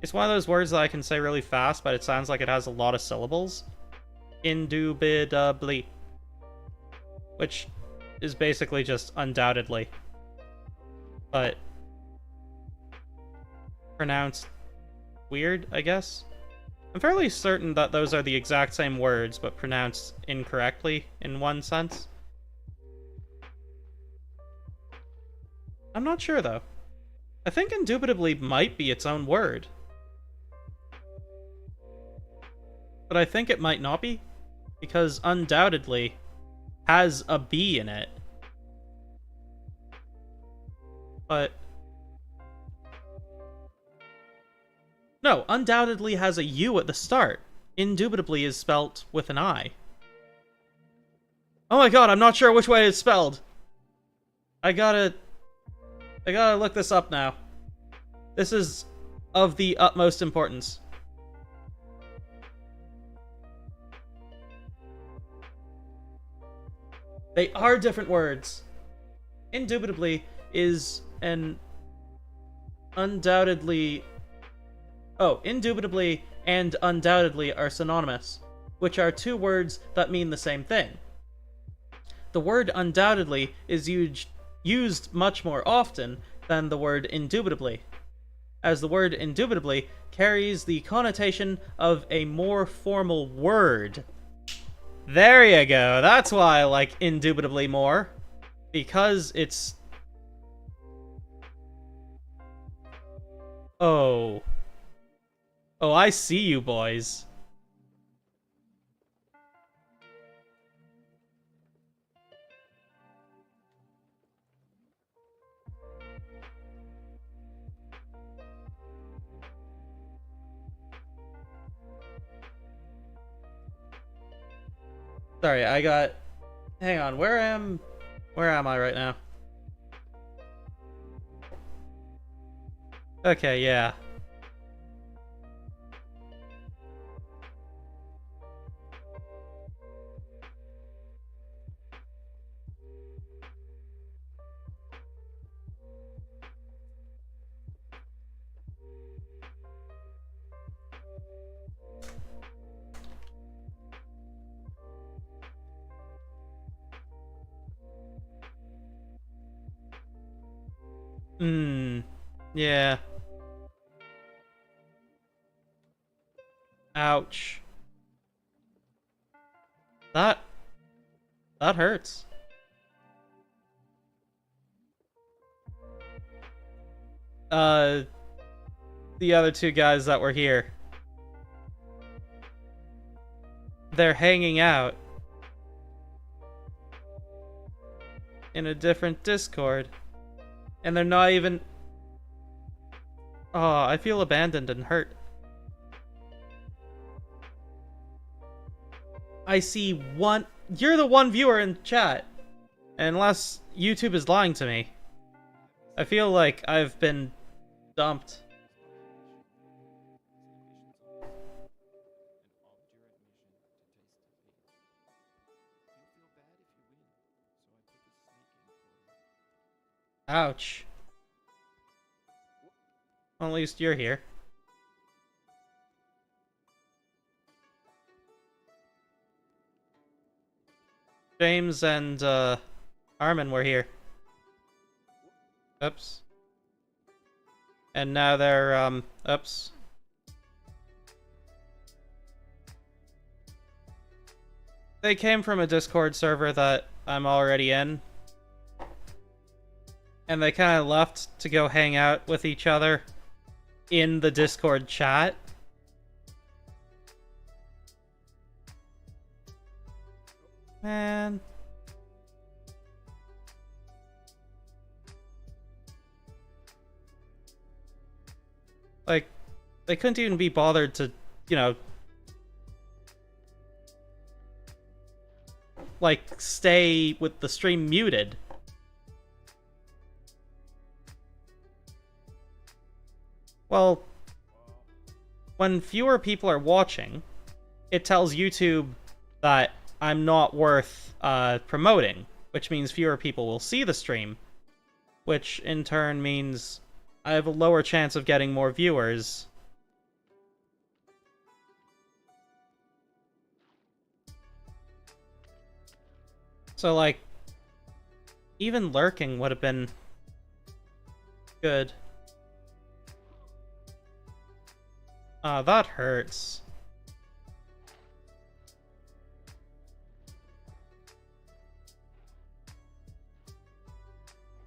It's one of those words that I can say really fast, but it sounds like it has a lot of syllables. Indubitably. Which is basically just undoubtedly. But pronounced weird, I guess? I'm fairly certain that those are the exact same words, but pronounced incorrectly in one sense. I'm not sure, though. I think indubitably might be its own word. But I think it might not be, because undoubtedly has a B in it. But no, undoubtedly has a U at the start. Indubitably is spelt with an I. Oh my god, I'm not sure which way it's spelled. I gotta look this up now. This is of the utmost importance. They are different words. Indubitably is an undoubtedly... Oh, indubitably and undoubtedly are synonymous, which are two words that mean the same thing. The word undoubtedly is used much more often than the word indubitably, as the word indubitably carries the connotation of a more formal word. There you go, that's why I like indubitably more, because it's... Oh, I see you boys. Sorry, I got... Hang on, where am I right now? Okay, yeah. Yeah. Ouch. That hurts. The other two guys that were here. They're hanging out in a different Discord. And they're not even... Oh, I feel abandoned and hurt. I see one... You're the one viewer in chat. Unless YouTube is lying to me. I feel like I've been dumped. Ouch. Well, at least you're here. James and Armin were here. Oops. And now they're oops. They came from a Discord server that I'm already in. And they kind of left to go hang out with each other in the Discord chat. Man. Like, they couldn't even be bothered to, you know, like, stay with the stream muted. Well, when fewer people are watching, it tells YouTube that I'm not worth promoting, which means fewer people will see the stream, which in turn means I have a lower chance of getting more viewers. So, like, even lurking would have been good. That hurts.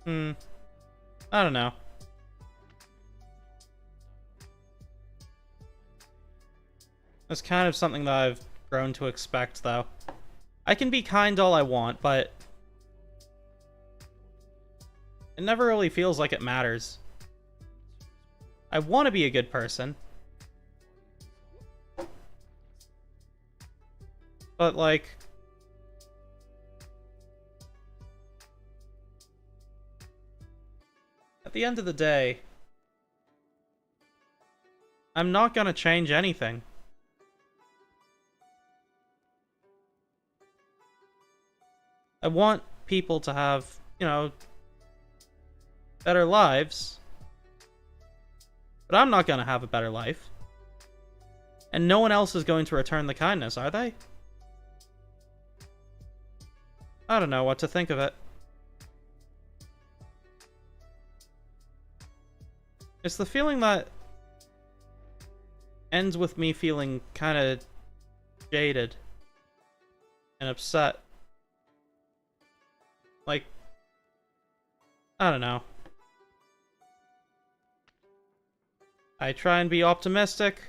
I don't know. It's kind of something that I've grown to expect, though. I can be kind all I want, but it never really feels like it matters. I want to be a good person. But, like, at the end of the day, I'm not gonna change anything. I want people to have, you know, better lives. But I'm not gonna have a better life. And no one else is going to return the kindness, are they? I don't know what to think of it. It's the feeling that ends with me feeling kind of jaded and upset. Like, I don't know. I try and be optimistic,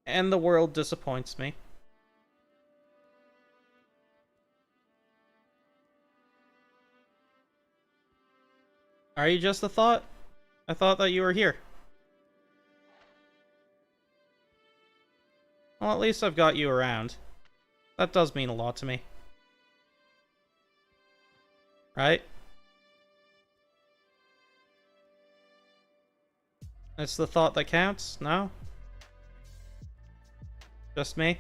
and the world disappoints me. Are you just a thought? I thought that you were here. Well, at least I've got you around. That does mean a lot to me. Right? It's the thought that counts? No? Just me?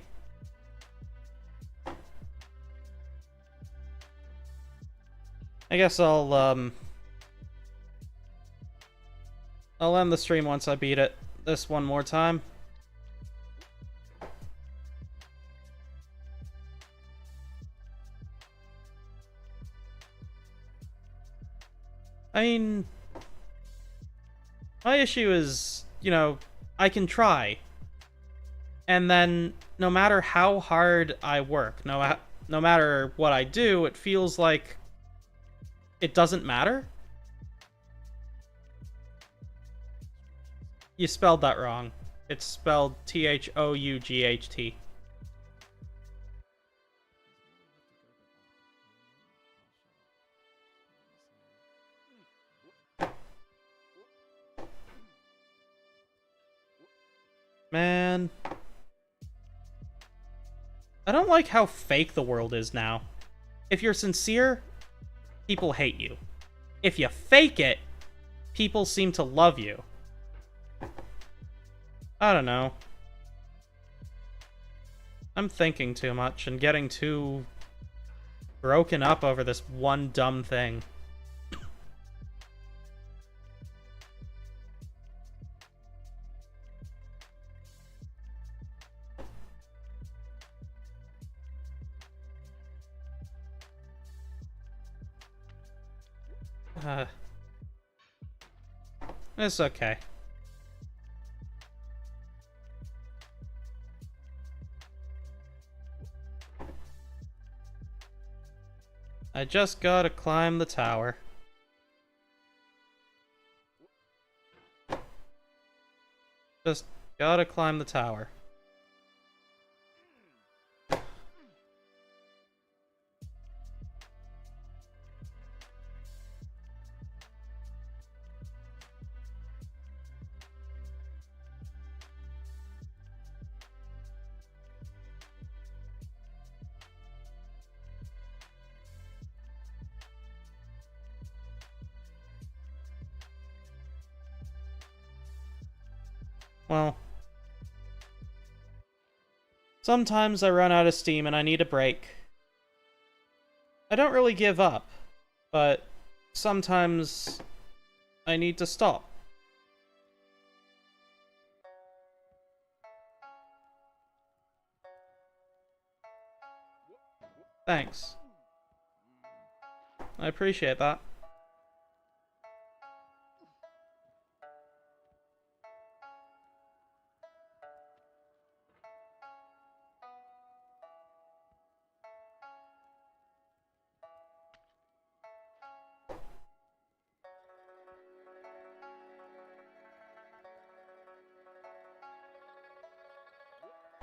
I guess I'll end the stream once I beat it. This one more time. I mean, my issue is, you know, I can try. And then, no matter how hard I work, no matter what I do, it feels like it doesn't matter. You spelled that wrong. It's spelled Thought. Man. I don't like how fake the world is now. If you're sincere, people hate you. If you fake it, people seem to love you. I don't know. I'm thinking too much and getting too broken up over this one dumb thing. It's okay. I just gotta climb the tower. Just gotta climb the tower. Well, sometimes I run out of steam and I need a break. I don't really give up, but sometimes I need to stop. Thanks. I appreciate that.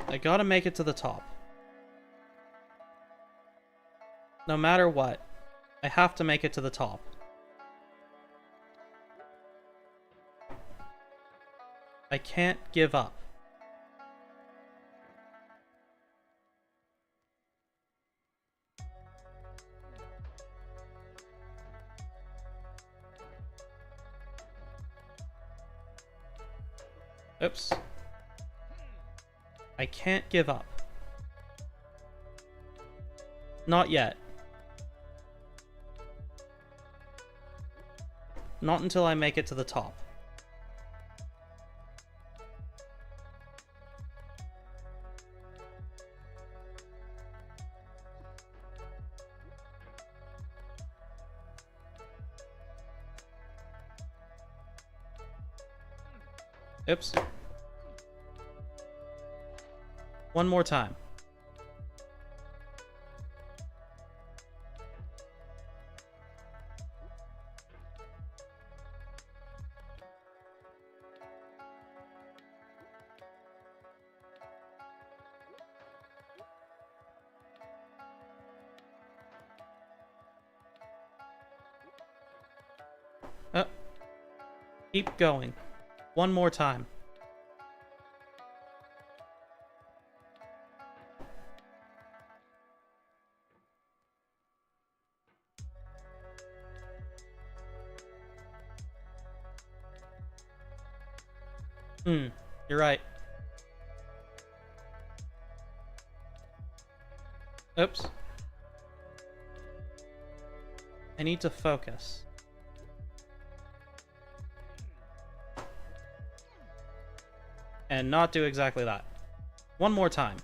I gotta make it to the top. No matter what, I have to make it to the top. I can't give up. Oops. I can't give up. Not yet. Not until I make it to the top. Oops. One more time. Keep going. One more time. You're right. Oops. I need to focus. And not do exactly that. One more time.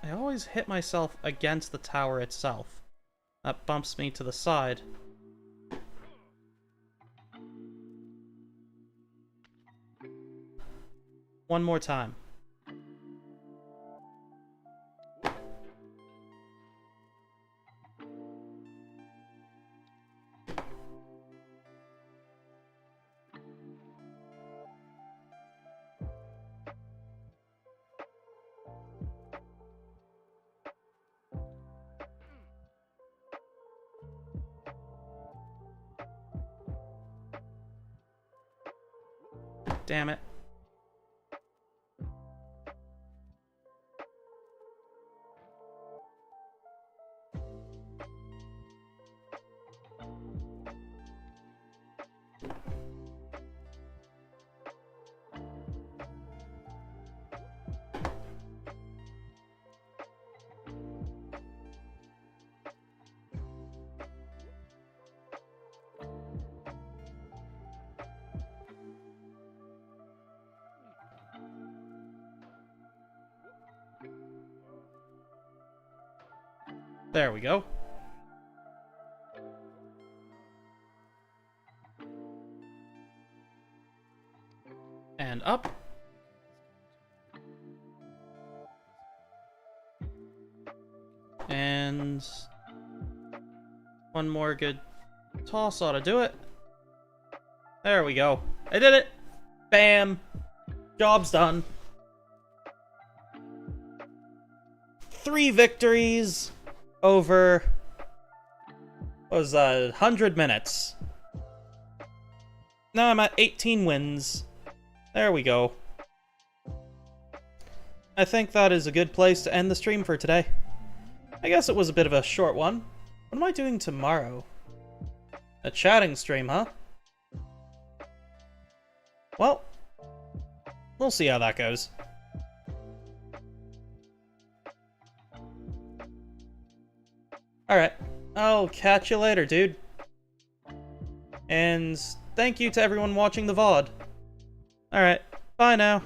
I always hit myself against the tower itself. That bumps me to the side. One more time. Damn it. There we go. And up. And one more good toss ought to do it. There we go. I did it! Bam! Job's done. 3 victories! over, what was that, 100 minutes. Now I'm at 18 wins. There we go. I think that is a good place to end the stream for today. I guess it was a bit of a short one. What am I doing tomorrow? A chatting stream, huh? Well, we'll see how that goes. Alright, I'll catch you later, dude. And thank you to everyone watching the VOD. Alright, bye now.